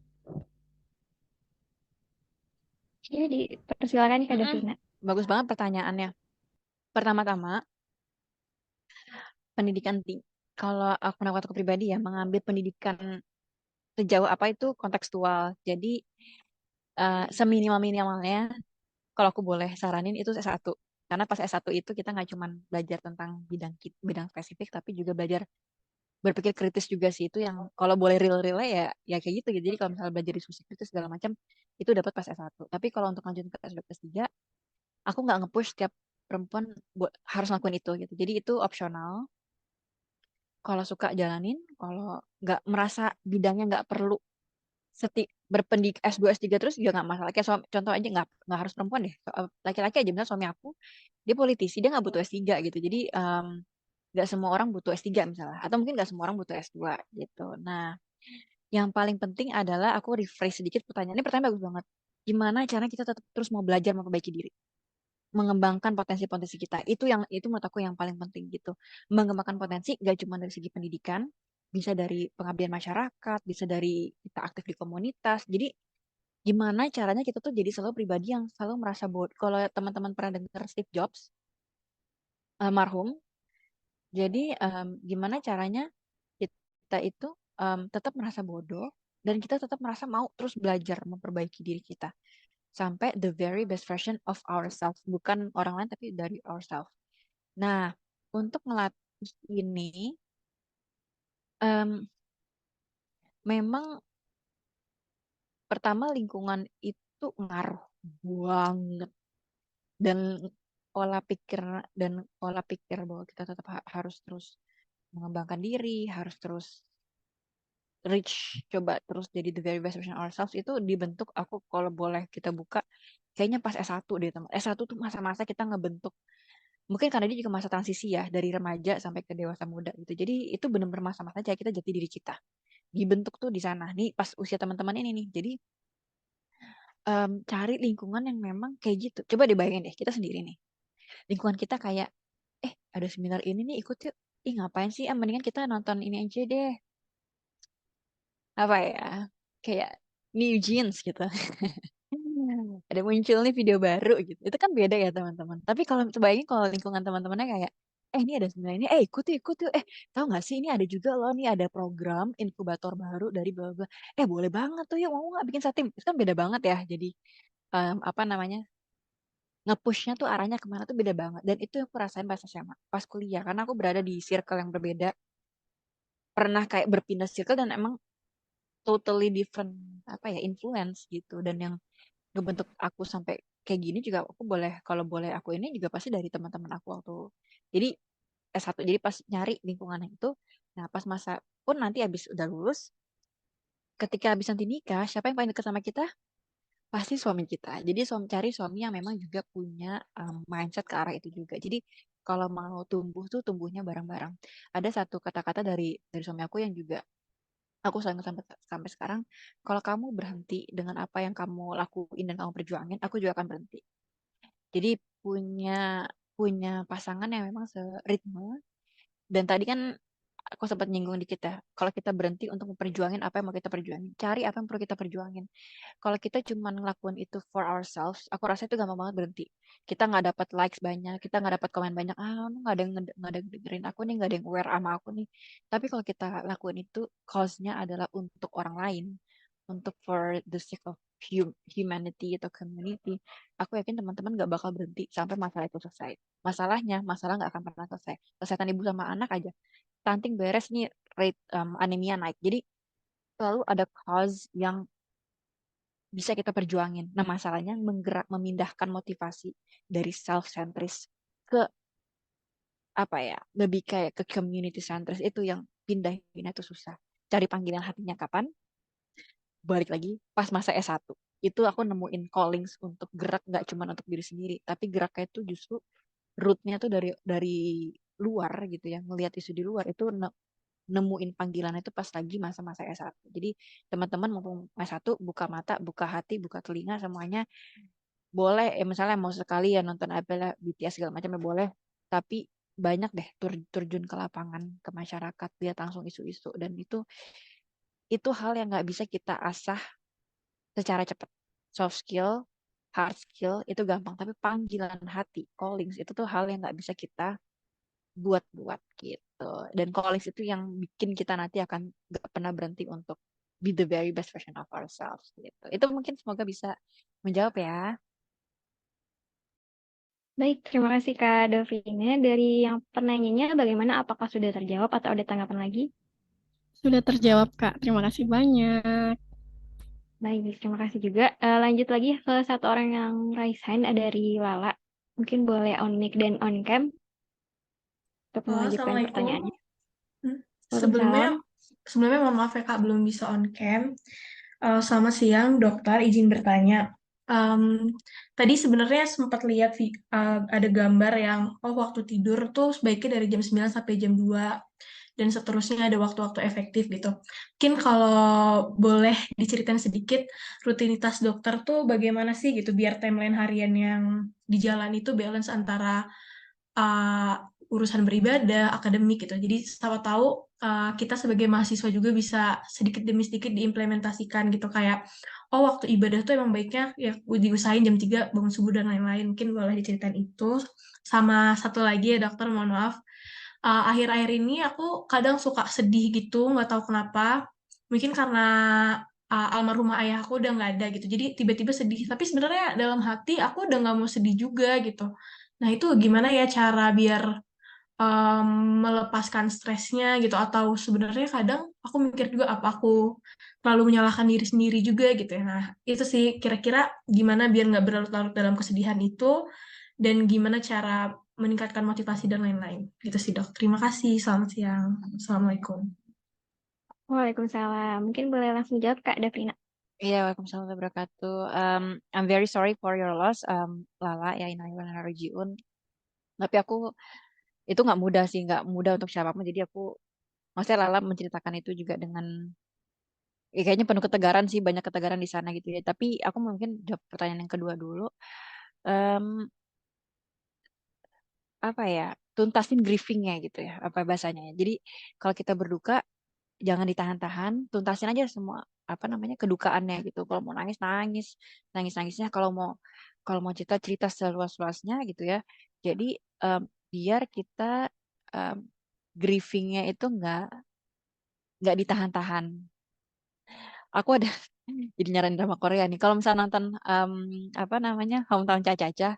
Ini dipersilakan Kak Davina. Bagus banget pertanyaannya. Pertama-tama, pendidikan tinggi. Kalau aku pendapat aku pribadi ya, mengambil pendidikan sejauh apa itu kontekstual. Jadi seminimal-minimalnya, kalau aku boleh saranin itu S1. Karena pas S1 itu kita nggak cuma belajar tentang bidang spesifik, tapi juga belajar berpikir kritis juga sih. Itu yang kalau boleh real-real ya kayak gitu. Jadi kalau misalnya belajar diskusi kritis segala macam, itu dapat pas S1. Tapi kalau untuk lanjut ke S2, S3, aku nggak nge-push setiap perempuan harus ngelakuin itu gitu. Jadi itu opsional. Kalau suka jalanin, kalau nggak merasa bidangnya nggak perlu berpendidik S2 S3 terus juga nggak masalah. Kayak contoh aja nggak harus perempuan deh. Laki-laki aja misalnya suami aku dia politisi dia nggak butuh S3 gitu. Jadi nggak semua orang butuh S3 misalnya atau mungkin nggak semua orang butuh S2 gitu. Nah, yang paling penting adalah aku rephrase sedikit pertanyaan. Ini pertanyaan bagus banget. Gimana cara kita tetap terus mau belajar memperbaiki diri? Mengembangkan potensi-potensi kita. Itu menurut aku yang paling penting gitu. Mengembangkan potensi gak cuma dari segi pendidikan, bisa dari pengabdian masyarakat, bisa dari kita aktif di komunitas. Jadi gimana caranya kita tuh jadi selalu pribadi yang selalu merasa bodoh. Kalau teman-teman pernah dengar Steve Jobs, almarhum, jadi gimana caranya kita itu tetap merasa bodoh dan kita tetap merasa mau terus belajar memperbaiki diri kita sampai the very best version of ourselves, bukan orang lain tapi dari ourselves. Nah, untuk melatih ini memang pertama lingkungan itu ngaruh banget dan pola pikir bahwa kita tetap harus terus mengembangkan diri, harus terus coba terus jadi the very best version of ourselves itu dibentuk aku kalau boleh kita buka kayaknya pas S1 deh teman. S1 tuh masa-masa kita ngebentuk mungkin karena dia juga masa transisi ya dari remaja sampai ke dewasa muda gitu. Jadi itu benar-benar masa-masa aja kita jati diri kita. Dibentuk tuh di sana. Nih pas usia teman-teman ini nih. Jadi cari lingkungan yang memang kayak gitu. Coba dibayangin deh kita sendiri nih. Lingkungan kita kayak ada seminar ini nih ikut yuk. Ih ngapain sih? Mendingan kita nonton ini aja deh. Apa ya? Kayak New Jeans gitu. Ada muncul nih video baru gitu. Itu kan beda ya teman-teman. Tapi kalau bayangin kalau lingkungan teman-temannya kayak, ini ada seminar ini, ikut yuk. Tahu nggak sih ini ada juga loh nih ada program inkubator baru dari bla bla. Boleh banget tuh yuk mau nggak bikin satu tim. Itu kan beda banget ya. Jadi apa namanya nge-pushnya tuh arahnya kemana tuh beda banget. Dan itu aku rasain pas SMA, pas kuliah. Karena aku berada di circle yang berbeda. Pernah kayak berpindah circle dan emang totally different influence gitu. Dan yang ngebentuk aku sampai kayak gini juga aku boleh kalau boleh aku ini juga pasti dari teman-teman aku waktu jadi S1 jadi pas nyari lingkungan itu nah pas masa pun nanti habis udah lulus ketika habis nanti nikah, siapa yang paling dekat sama kita? Pasti suami kita. Jadi cari suami yang memang juga punya mindset ke arah itu juga. Jadi kalau mau tumbuh tuh tumbuhnya bareng-bareng. Ada satu kata-kata dari suami aku yang juga aku selalu sampai sampai sekarang, kalau kamu berhenti dengan apa yang kamu lakuin dan kamu perjuangin, aku juga akan berhenti. Jadi punya punya pasangan yang memang seritme. Dan tadi kan aku sempat nyinggung dikit ya, kalau kita berhenti untuk memperjuangin apa yang mau kita perjuangin, cari apa yang perlu kita perjuangin. Kalau kita cuma ngelakuin itu for ourselves, aku rasa itu gampang banget berhenti. Kita nggak dapat likes banyak, kita nggak dapat komen banyak. Nggak ada yang nggak ada yang dengerin aku nih, nggak ada yang aware sama aku nih. Tapi kalau kita lakuin itu, cause-nya adalah untuk orang lain, untuk for the sake of humanity atau community. Aku yakin teman-teman nggak bakal berhenti sampai masalah itu selesai. Masalah nggak akan pernah selesai. Kesehatan ibu sama anak aja. Stunting beres nih, rate anemia naik. Jadi selalu ada cause yang bisa kita perjuangin. Nah, masalahnya memindahkan motivasi dari self-centris ke apa ya, lebih kayak ke community centris itu yang pindahinnya itu susah. Cari panggilan hatinya kapan? Balik lagi pas masa S1. Itu aku nemuin callings untuk gerak nggak cuma untuk diri sendiri, tapi geraknya itu justru rootnya tuh dari luar gitu ya, ngelihat isu di luar itu nemuin panggilan itu pas lagi masa-masa S1. Jadi teman-teman mumpung S1 buka mata, buka hati, buka telinga semuanya boleh misalnya mau sekali ya nonton apa BTS segala macam ya boleh, tapi banyak deh terjun ke lapangan, ke masyarakat, lihat langsung isu-isu dan itu hal yang nggak bisa kita asah secara cepat. Soft skill, hard skill itu gampang, tapi panggilan hati, callings itu tuh hal yang nggak bisa kita buat-buat gitu. Dan callings itu yang bikin kita nanti akan nggak pernah berhenti untuk be the very best version of ourselves gitu. Itu mungkin semoga bisa menjawab ya. Baik, terima kasih Kak Davina. Dari yang penanyanya, bagaimana? Apakah sudah terjawab atau ada tanggapan lagi? Sudah terjawab, Kak. Terima kasih banyak. Baik, terima kasih juga. Lanjut lagi ke satu orang yang raise hand, dari Lala. Mungkin boleh on mic dan on cam untuk Halo, mengajukan Assalamualaikum. pertanyaannya. Sebelumnya, Waalaikumsalam. sebelumnya mohon maaf ya Kak, belum bisa on cam. Selamat siang, dokter. Izin bertanya. Em, Tadi sebenarnya sempat lihat ada gambar yang, waktu tidur tuh sebaiknya dari jam 9 sampai jam 2 dan seterusnya ada waktu-waktu efektif gitu. Mungkin kalau boleh diceritain sedikit rutinitas dokter tuh bagaimana sih gitu biar timeline harian yang dijalani itu balance antara uh, urusan beribadah, akademik gitu. Jadi siapa tahu kita sebagai mahasiswa juga bisa sedikit demi sedikit diimplementasikan gitu kayak waktu ibadah tuh emang baiknya ya diusahain jam 3 bangun subuh dan lain-lain. Mungkin boleh diceritain itu. Sama satu lagi ya dokter, mohon maaf. Akhir-akhir ini aku kadang suka sedih gitu, nggak tahu kenapa. Mungkin karena almarhumah ayah aku udah nggak ada gitu. Jadi tiba-tiba sedih. Tapi sebenarnya dalam hati aku udah nggak mau sedih juga gitu. Nah, itu gimana ya cara biar em, melepaskan stresnya gitu? Atau sebenarnya kadang aku mikir juga apa aku terlalu menyalahkan diri sendiri juga gitu ya. Nah, itu sih kira-kira gimana biar nggak berlarut-larut dalam kesedihan itu dan gimana cara meningkatkan motivasi dan lain-lain. Gitu sih, Dok. Terima kasih. Selamat siang. Assalamualaikum. Waalaikumsalam. Mungkin boleh langsung jawab Kak Davina. Iya, waalaikumsalam warahmatullahi wabarakatuh. I'm very sorry for your loss, Lala ya, innalillahi wa inna ilaihi raji'un. Tapi aku itu nggak mudah sih, nggak mudah untuk siapapun. Jadi aku, maksudnya Lala menceritakan itu juga dengan, ya kayaknya penuh ketegaran sih, banyak ketegaran di sana gitu ya. Tapi aku mungkin jawab pertanyaan yang kedua dulu. Em, apa ya? Tuntasin grievingnya gitu ya, apa bahasanya ya. Jadi kalau kita berduka, jangan ditahan-tahan, tuntasin aja semua apa namanya kedukaannya gitu. Kalau mau nangis nangis, nangis nangisnya. Kalau mau cerita cerita seluas-luasnya gitu ya. Jadi em, biar kita em, grievingnya itu nggak ditahan-tahan. Aku ada jadi nyaranin drama Korea nih. Kalau misalnya nonton apa namanya Hometown Cha-Cha-Cha,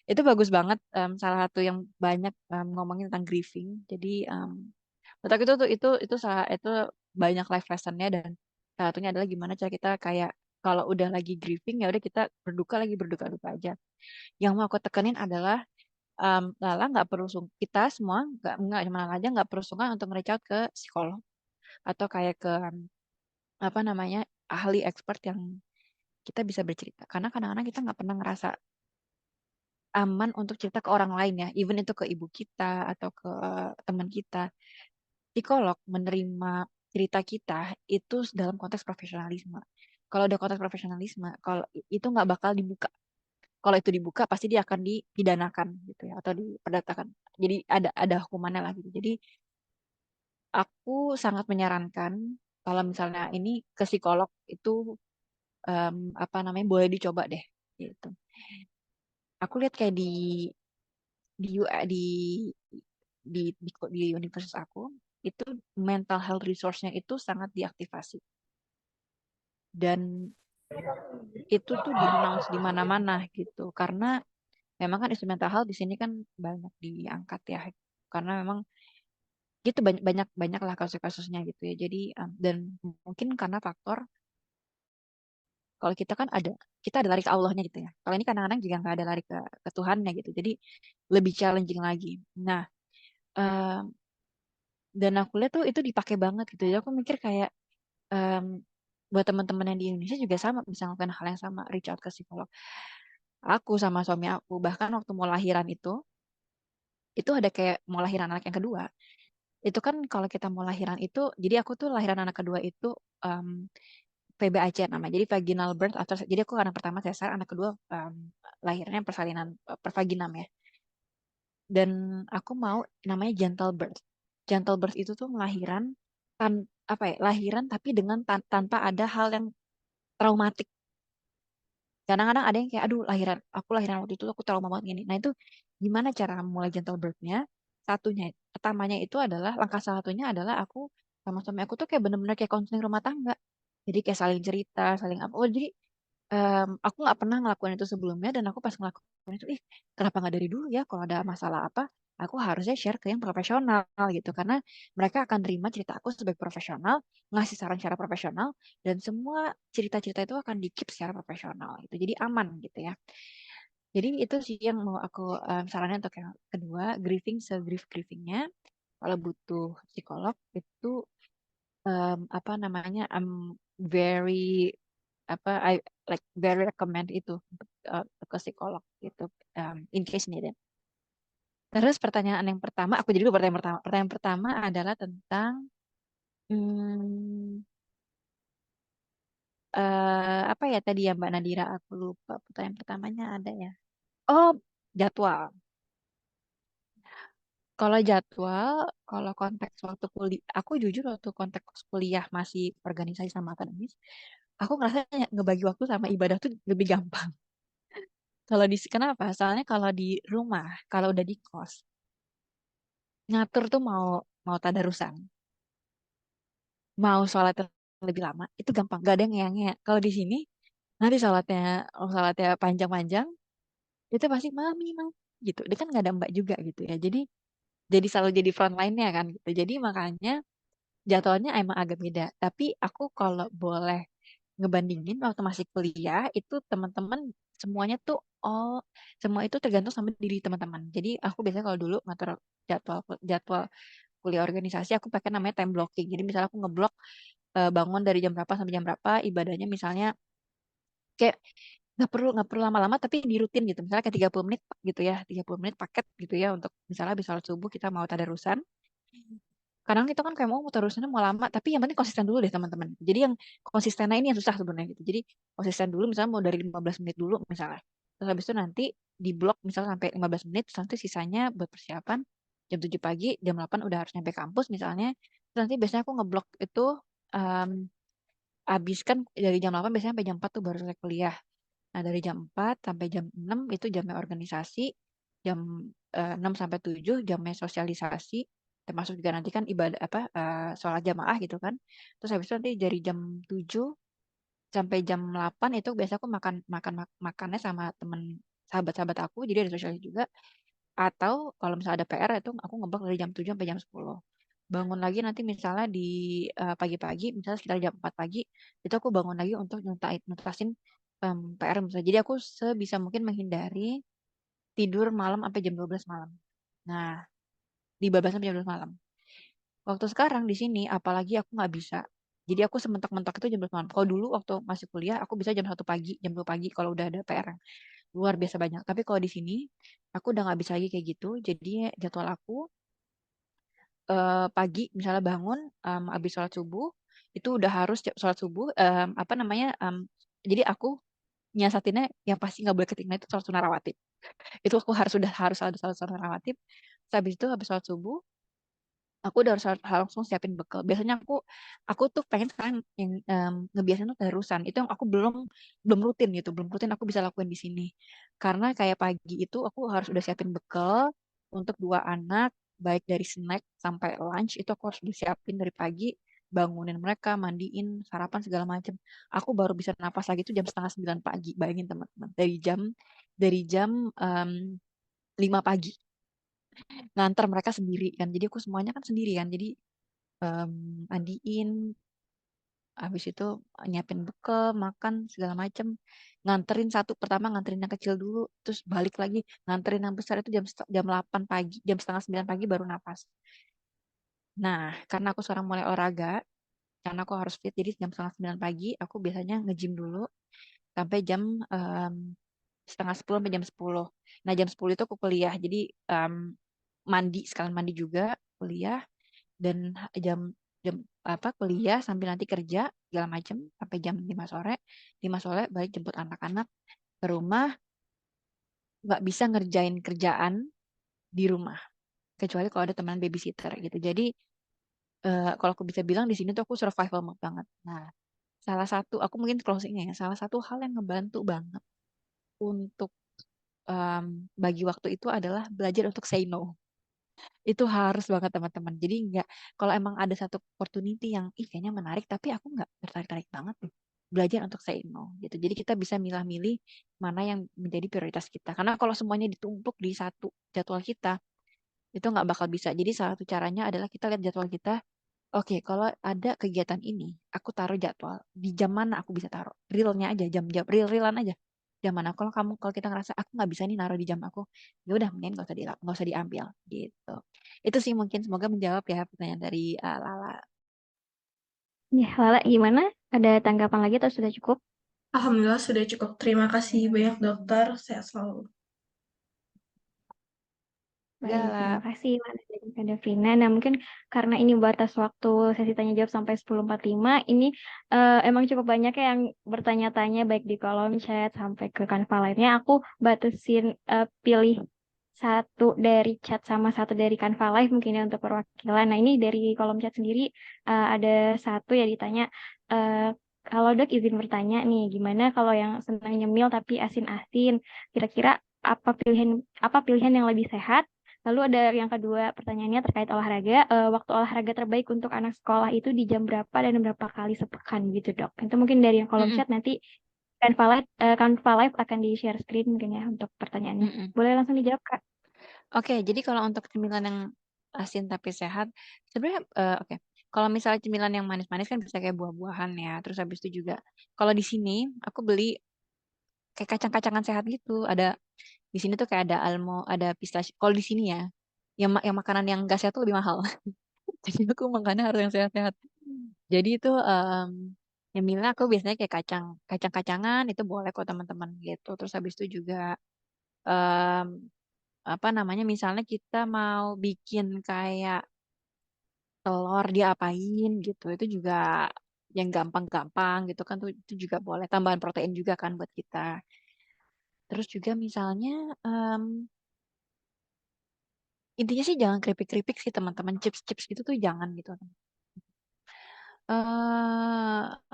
itu bagus banget. Salah satu yang banyak ngomongin tentang grieving. Jadi menurut aku itu salah itu banyak life lessonnya dan salah satunya adalah gimana cara kita kayak kalau udah lagi grieving ya udah kita berduka duka aja. Yang mau aku tekenin adalah Lala nggak perlu kita semua nggak cuma Lala aja nggak perlu sungkan untuk reach out ke psikolog atau kayak ke apa namanya ahli expert yang kita bisa bercerita. Karena kadang-kadang kita nggak pernah ngerasa aman untuk cerita ke orang lain ya, even itu ke ibu kita atau ke teman kita. Psikolog menerima cerita kita itu dalam konteks profesionalisme. Kalau ada konteks profesionalisme, kalau itu nggak bakal dibuka. Kalau itu dibuka pasti dia akan dipidanakan gitu ya atau diperdatakan. Jadi ada hukumannya lah gitu. Jadi aku sangat menyarankan kalau misalnya ini ke psikolog itu apa namanya boleh dicoba deh gitu. Aku lihat kayak di di universitas aku itu mental health resource-nya itu sangat diaktifasi dan itu tuh di-announce di mana-mana gitu karena memang kan isu mental health di sini kan banyak diangkat ya karena memang gitu banyak banyak banyak lah kasus-kasusnya gitu ya jadi dan mungkin karena faktor kalau kita ada lari ke Allahnya gitu ya kalau ini kadang-kadang juga nggak ada lari ke Tuhannya gitu jadi lebih challenging lagi nah em, dan aku lihat tuh itu dipakai banget gitu jadi aku mikir kayak em, buat teman-teman yang di Indonesia juga sama bisa melakukan hal yang sama reach out ke psikolog aku sama suami aku bahkan waktu mau lahiran itu ada kayak mau lahiran anak yang kedua itu kan kalau kita mau lahiran itu jadi aku tuh lahiran anak kedua itu em, PBAC namanya jadi vaginal birth atau jadi aku anak pertama sesar anak kedua lahirnya persalinan pervaginam ya dan aku mau namanya gentle birth itu tuh lahiran apa ya lahiran tapi dengan tanpa ada hal yang traumatik kadang-kadang ada yang kayak aduh aku lahiran waktu itu aku trauma banget gini nah itu gimana cara mulai gentle birth-nya satunya pertamanya itu adalah langkah satunya adalah aku sama suami aku tuh kayak bener-bener kayak konseling rumah tangga jadi kayak saling cerita saling apa oh jadi aku nggak pernah ngelakuin itu sebelumnya dan aku pas ngelakuin itu kenapa nggak dari dulu ya kalau ada masalah apa aku harusnya share ke yang profesional gitu karena mereka akan terima cerita aku sebagai profesional ngasih saran secara profesional dan semua cerita-cerita itu akan di-keep secara profesional gitu jadi aman gitu ya jadi itu sih yang mau aku sarannya untuk yang kedua grieving grievingnya kalau butuh psikolog itu apa namanya very apa I like very recommend itu untuk ke psikolog gitu in case needed. Terus pertanyaan yang pertama, aku jadi dulu pertanyaan pertama. Pertanyaan pertama adalah tentang hmm, apa ya tadi ya Mbak Nadira aku lupa pertanyaan pertamanya ada ya. Oh jadwal. Kalau jadwal, kalau konteks waktu kuliah, aku jujur waktu konteks kuliah masih organisasi sama akademis, aku ngerasa ngebagi waktu sama ibadah tuh lebih gampang. Kalau di kenapa? Soalnya kalau di rumah, kalau udah di kos, ngatur tuh mau mau tadarusan, mau sholat lebih lama, itu gampang. Gak ada yang ngeyang. Kalau di sini, nanti sholatnya panjang-panjang, itu pasti mami, mami, gitu. Dia kan gak ada mbak juga gitu ya. Jadi selalu jadi frontline-nya kan gitu. Jadi makanya jadwalnya emang agak beda. Tapi aku kalau boleh ngebandingin waktu masih kuliah, itu teman-teman semuanya tuh semua itu tergantung sama diri teman-teman. Jadi aku biasanya kalau dulu ngatur jadwal jadwal kuliah organisasi aku pakai namanya time blocking. Jadi misalnya aku ngeblok bangun dari jam berapa sampai jam berapa, ibadahnya misalnya kayak nggak perlu lama-lama tapi di rutin gitu. Misalnya kayak 30 menit gitu ya, 30 menit paket gitu ya untuk misalnya habis sholat subuh kita mau tadarusan. Kadang kita kan kayak mau tarusannya mau lama, tapi yang penting konsisten dulu deh teman-teman. Jadi yang konsistennya ini yang susah sebenarnya gitu. Jadi konsisten dulu misalnya mau dari 15 menit dulu misalnya. Terus habis itu nanti di blok misalnya sampai 15 menit, terus nanti sisanya buat persiapan jam 7 pagi, jam 8 udah harus nyampe kampus misalnya. Terus nanti biasanya aku ngeblok itu um, habiskan dari jam 8 biasanya sampai jam 4 tuh baru selesai kuliah. Nah, dari jam 4 sampai jam 6 itu jamnya organisasi, jam 6 sampai 7 jamnya sosialisasi, termasuk juga nanti kan ibadah apa sholat jamaah gitu kan. Terus habis itu nanti dari jam 7 sampai jam 8 itu biasa aku makannya sama temen sahabat-sahabat aku, jadi ada sosialis juga. Atau kalau misalnya ada PR itu aku ngeblok dari jam 7 sampai jam 10. Bangun lagi nanti misalnya di pagi-pagi, misalnya sekitar jam 4 pagi, itu aku bangun lagi untuk nuntasin PR misalnya. Jadi aku sebisa mungkin menghindari tidur malam sampai jam 12 malam. Nah, di bablas sampai jam 12 malam. Waktu sekarang di sini, apalagi aku nggak bisa. Jadi aku sementok-mentok itu jam 12 malam. Kalau dulu waktu masih kuliah, aku bisa jam 1 pagi, jam 2 pagi kalau udah ada PR yang luar biasa banyak. Tapi kalau di sini, aku udah nggak bisa lagi kayak gitu. Jadi jadwal aku pagi misalnya bangun habis sholat subuh itu udah harus sholat subuh apa namanya jadi aku nyiasatinnya yang pasti nggak boleh ketinggalan itu sholat sunnah rawatib. Itu aku harus ada sholat sunnah rawatib. Terus habis itu habis sholat subuh aku udah harus langsung siapin bekal. Biasanya aku tuh pengen sekarang yang ngebiasain tuh terusan. Itu yang aku belum belum rutin gitu, belum rutin aku bisa lakuin di sini. Karena kayak pagi itu aku harus udah siapin bekal untuk 2 anak, baik dari snack sampai lunch itu aku harus udah siapin dari pagi, bangunin mereka, mandiin, sarapan segala macam. Aku baru bisa napas lagi tuh jam setengah 9 pagi. Bayangin teman-teman, dari jam 5 pagi nganter mereka sendiri kan. Jadi aku semuanya kan sendiri kan. Jadi mandiin, habis itu nyiapin bekal, makan segala macem, nganterin pertama nganterin yang kecil dulu, terus balik lagi nganterin yang besar itu jam 8 pagi, jam setengah 9 pagi baru napas. Nah, karena aku sekarang mulai olahraga, karena aku harus fit, jadi jam setengah 9 pagi aku biasanya nge-gym dulu sampai jam setengah 10 sampai jam 10. Nah, jam 10 itu aku kuliah, jadi mandi, sekalian mandi juga, kuliah, dan jam jam apa kuliah sambil nanti kerja segala macam sampai jam 5 sore balik jemput anak-anak ke rumah, nggak bisa ngerjain kerjaan di rumah kecuali kalau ada teman babysitter gitu. Jadi kalau aku bisa bilang di sini tuh aku survival mode banget. Nah, salah satu aku mungkin closingnya ya, salah satu hal yang ngebantu banget untuk bagi waktu itu adalah belajar untuk say no. Itu harus banget teman-teman. Jadi nggak, kalau emang ada satu opportunity yang kayaknya menarik tapi aku nggak tertarik-tarik banget nih, belajar untuk say no gitu. Jadi kita bisa milah-milih mana yang menjadi prioritas kita. Karena kalau semuanya ditumpuk di satu jadwal kita, itu nggak bakal bisa. Jadi salah satu caranya adalah kita lihat jadwal kita. Oke, kalau ada kegiatan ini, aku taruh jadwal di jam mana aku bisa taruh. Realnya aja, jam-jam real-realan aja. Jam mana? Kalau kita ngerasa aku nggak bisa nih naruh di jam aku, ya udah mending nggak usah diambil gitu. Itu sih mungkin semoga menjawab ya pertanyaan dari Lala. Ya, Lala gimana? Ada tanggapan lagi atau sudah cukup? Alhamdulillah sudah cukup. Terima kasih banyak dokter. Sehat selalu. Baik, Gala. terima kasih Mbak Nadia dan Kak Devrina. Nah, mungkin karena ini batas waktu sesi tanya jawab sampai 10.45, ini emang cukup banyak ya yang bertanya-tanya baik di kolom chat sampai ke Canva lainnya. Aku batasin pilih satu dari chat sama satu dari Canva Live mungkin ya untuk perwakilan. Nah, ini dari kolom chat sendiri ada satu ya ditanya, eh, kalau Dok izin bertanya nih, gimana kalau yang senang nyemil tapi asin-asin? Kira-kira apa pilihan yang lebih sehat? Lalu ada yang kedua pertanyaannya terkait olahraga. Waktu olahraga terbaik untuk anak sekolah itu di jam berapa dan berapa kali sepekan gitu Dok? Itu mungkin dari yang kolom Mm-mm, chat nanti Canva Live akan di-share screen mungkin ya untuk pertanyaannya. mm-mm. Boleh langsung dijawab Kak? Oke, jadi kalau untuk cemilan yang asin tapi sehat, sebenarnya oke. Kalau misalnya cemilan yang manis-manis kan bisa kayak buah-buahan ya. Terus habis itu juga, kalau di sini aku beli kayak kacang-kacangan sehat gitu. Ada di sini tuh kayak ada ada pistachio. Kalau di sini ya, yang makanan yang gak sehat tuh lebih mahal. Jadi aku makannya harus yang sehat-sehat. Jadi itu nyemilnya aku biasanya kayak kacang-kacangan itu boleh kok teman-teman gitu. Terus habis itu juga em, apa namanya misalnya kita mau bikin kayak telur diapain gitu. Itu juga yang gampang-gampang gitu kan tuh itu juga boleh tambahan protein juga kan buat kita. Terus juga misalnya intinya sih jangan keripik-keripik sih teman-teman, chips-chips gitu tuh jangan gitu.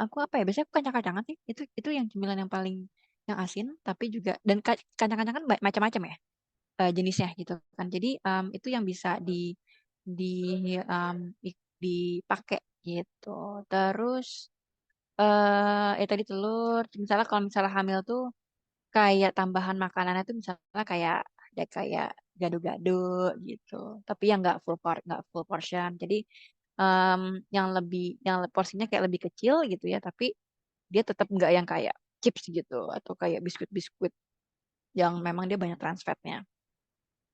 Aku apa ya? Biasanya aku kacang-kacangan sih. Itu yang cemilan yang paling yang asin, tapi juga dan kacang-kacangan macam-macam ya jenisnya gitu kan. Jadi itu yang bisa di dipakai gitu. Terus tadi telur. Misalnya kalau misalnya hamil tuh kayak tambahan makanannya tuh misalnya kayak ada kayak gado-gado gitu. Tapi yang nggak full portion. Jadi em, yang porsinya kayak lebih kecil gitu ya, tapi dia tetap nggak yang kayak chips gitu atau kayak biskuit-biskuit yang memang dia banyak trans fatnya.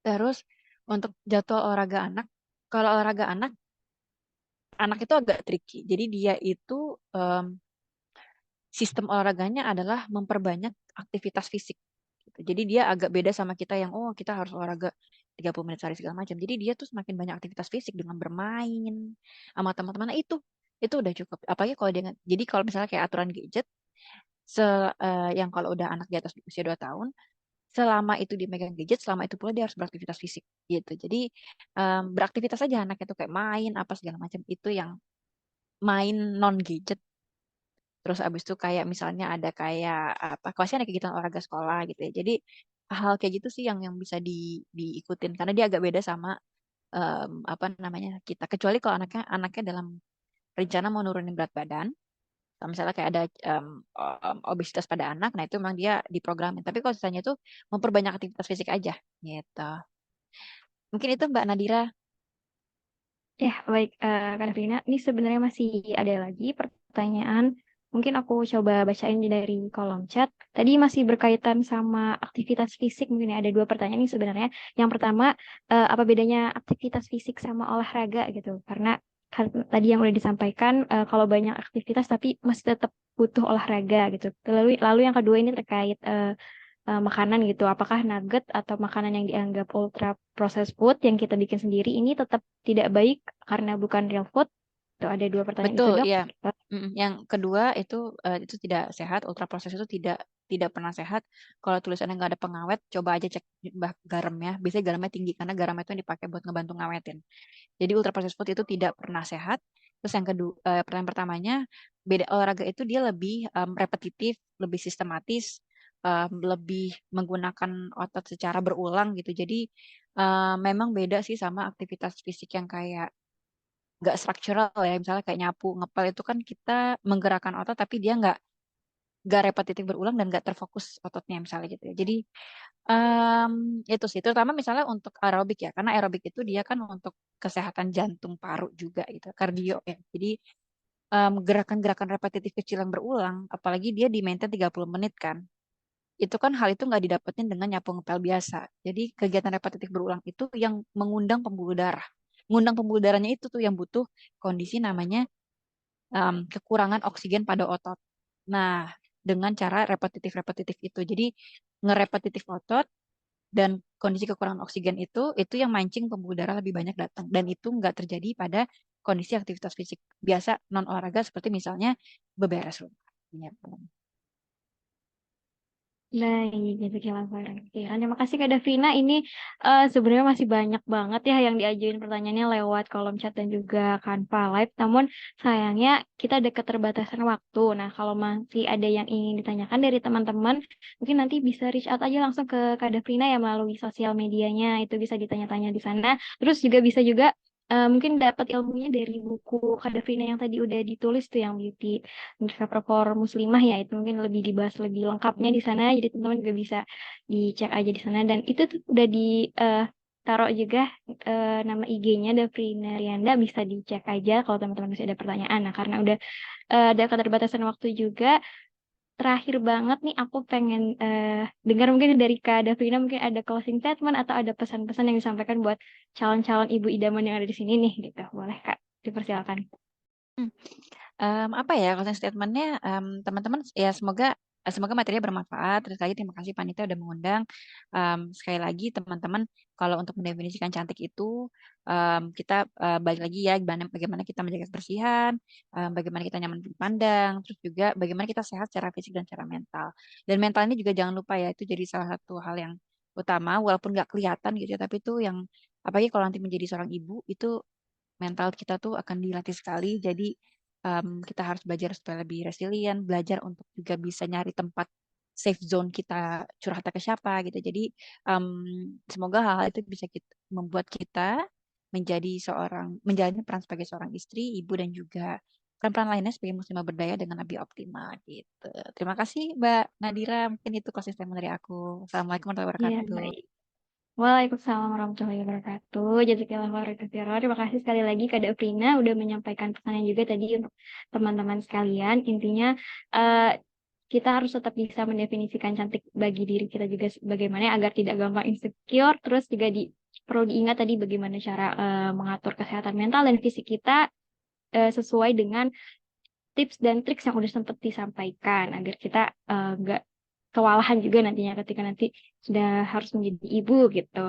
Terus untuk jadwal olahraga anak, kalau olahraga anak anak itu agak tricky. Jadi dia itu sistem olahraganya adalah memperbanyak aktivitas fisik, gitu. Jadi dia agak beda sama kita yang kita harus olahraga 30 menit sehari segala macam. Jadi dia tuh semakin banyak aktivitas fisik dengan bermain sama teman-teman. Nah, itu udah cukup. Apalagi kalau dia jadi kalau misalnya kayak aturan gadget yang kalau udah anak di atas usia 2 tahun, selama itu dimegang gadget, selama itu pula dia harus beraktivitas fisik gitu. Jadi beraktivitas aja anak itu kayak main apa segala macam itu yang main non gadget. Terus abis itu kayak misalnya ada kayak apa, kelasnya ada kegiatan olahraga sekolah gitu ya. Jadi hal kayak gitu sih yang bisa diikutin karena dia agak beda sama apa namanya kita. Kecuali kalau anaknya dalam rencana mau nurunin berat badan, kalau misalnya kayak ada obesitas pada anak, nah itu memang dia diprogramin. Tapi kalau sisanya itu memperbanyak aktivitas fisik aja gitu. Mungkin itu Mbak Nadira. Ya, baik, Kak Davina. Ini sebenarnya masih ada lagi pertanyaan. Mungkin aku coba bacain dari kolom chat. Tadi masih berkaitan sama aktivitas fisik. Mungkin ada 2 pertanyaan ini sebenarnya. Yang pertama, apa bedanya aktivitas fisik sama olahraga gitu? Karena kan tadi yang udah disampaikan, kalau banyak aktivitas tapi masih tetap butuh olahraga gitu. Lalu yang kedua ini terkait makanan gitu. Apakah nugget atau makanan yang dianggap ultra processed food yang kita bikin sendiri ini tetap tidak baik karena bukan real food? Itu ada 2 pertanyaan itu, Betul, Dok. ya. Yang kedua itu tidak sehat, ultra proses itu tidak pernah sehat. Kalau tulisannya nggak ada pengawet, coba aja cek garamnya. Biasanya garamnya tinggi karena garam itu yang dipakai buat ngebantu ngawetin. Jadi ultra processed food itu tidak pernah sehat. Terus yang kedua, pertanyaan pertamanya, beda olahraga itu dia lebih repetitif, lebih sistematis, lebih menggunakan otot secara berulang gitu. Jadi memang beda sih sama aktivitas fisik yang kayak nggak struktural ya. Misalnya kayak nyapu, ngepel itu kan kita menggerakkan otot tapi dia nggak repetitif berulang dan nggak terfokus ototnya misalnya gitu ya. Jadi itu sih, terutama misalnya untuk aerobik ya, karena aerobik itu dia kan untuk kesehatan jantung paru juga gitu, kardio ya. Jadi gerakan-gerakan repetitif kecil yang berulang, apalagi dia di maintain 30 menit kan, itu kan hal itu nggak didapetin dengan nyapu ngepel biasa. Jadi kegiatan repetitif berulang itu yang mengundang pembuluh darah. Mengundang pembuluh darahnya itu tuh yang butuh kondisi namanya kekurangan oksigen pada otot. Nah, dengan cara repetitif-repetitif itu. Jadi ngerepetitif otot dan kondisi kekurangan oksigen itu yang mancing pembuluh darah lebih banyak datang dan itu nggak terjadi pada kondisi aktivitas fisik biasa non olahraga seperti misalnya beberes rumah. Ya. Baik, jazakallah khairan. Oke, terima kasih Kak Davina. Ini sebenarnya masih banyak banget ya yang diajuin pertanyaannya lewat kolom chat dan juga Canva Live. Namun sayangnya kita ada keterbatasan waktu. Nah, kalau masih ada yang ingin ditanyakan dari teman-teman, mungkin nanti bisa reach out aja langsung ke Kak Davina ya melalui sosial medianya. Itu bisa ditanya-tanya di sana. Terus juga bisa juga mungkin dapat ilmunya dari buku Kak Davina yang tadi udah ditulis tuh yang Beauty Newspaper for Muslimah ya, itu mungkin lebih dibahas lebih lengkapnya di sana, jadi teman-teman juga bisa dicek aja di sana. Dan itu tuh udah di taruh juga nama IG-nya Davrina Rianda, bisa dicek aja kalau teman-teman masih ada pertanyaan. Nah, karena udah ada keterbatasan waktu juga, terakhir banget nih aku pengen dengar mungkin dari Kak Davrina, mungkin ada closing statement atau ada pesan-pesan yang disampaikan buat calon-calon ibu idaman yang ada di sini nih gitu. Boleh Kak, dipersilakan. Apa ya closing statementnya, teman-teman ya semoga materinya bermanfaat. Terus lagi terima kasih panitia udah mengundang. Sekali lagi teman-teman, kalau untuk mendefinisikan cantik itu kita balik lagi ya bagaimana kita menjaga kebersihan, bagaimana kita nyaman dipandang, terus juga bagaimana kita sehat secara fisik dan secara mental. Dan mental ini juga jangan lupa ya, itu jadi salah satu hal yang utama walaupun nggak kelihatan gitu ya, tapi itu yang apalagi kalau nanti menjadi seorang ibu itu mental kita tuh akan dilatih sekali. Jadi kita harus belajar supaya lebih resilient, belajar untuk juga bisa nyari tempat safe zone kita curhatnya ke siapa gitu. Jadi semoga hal-hal itu bisa membuat kita menjalani peran sebagai seorang istri, ibu dan juga peran-peran lainnya sebagai muslimah berdaya dengan lebih optimal gitu. Terima kasih Mbak Nadira, mungkin itu closing statement dari aku. Assalamualaikum warahmatullahi Iya, wabarakatuh. baik. Waalaikumsalam warahmatullahi wabarakatuh. Jazakallah khairan. Terima kasih sekali lagi Kak Davrina udah menyampaikan pesannya juga tadi untuk teman-teman sekalian. Intinya kita harus tetap bisa mendefinisikan cantik bagi diri kita juga bagaimana agar tidak gampang insecure. Terus juga perlu diingat tadi bagaimana cara mengatur kesehatan mental dan fisik kita sesuai dengan tips dan trik yang udah sempat disampaikan agar kita nggak kewalahan juga nantinya ketika nanti sudah harus menjadi ibu gitu.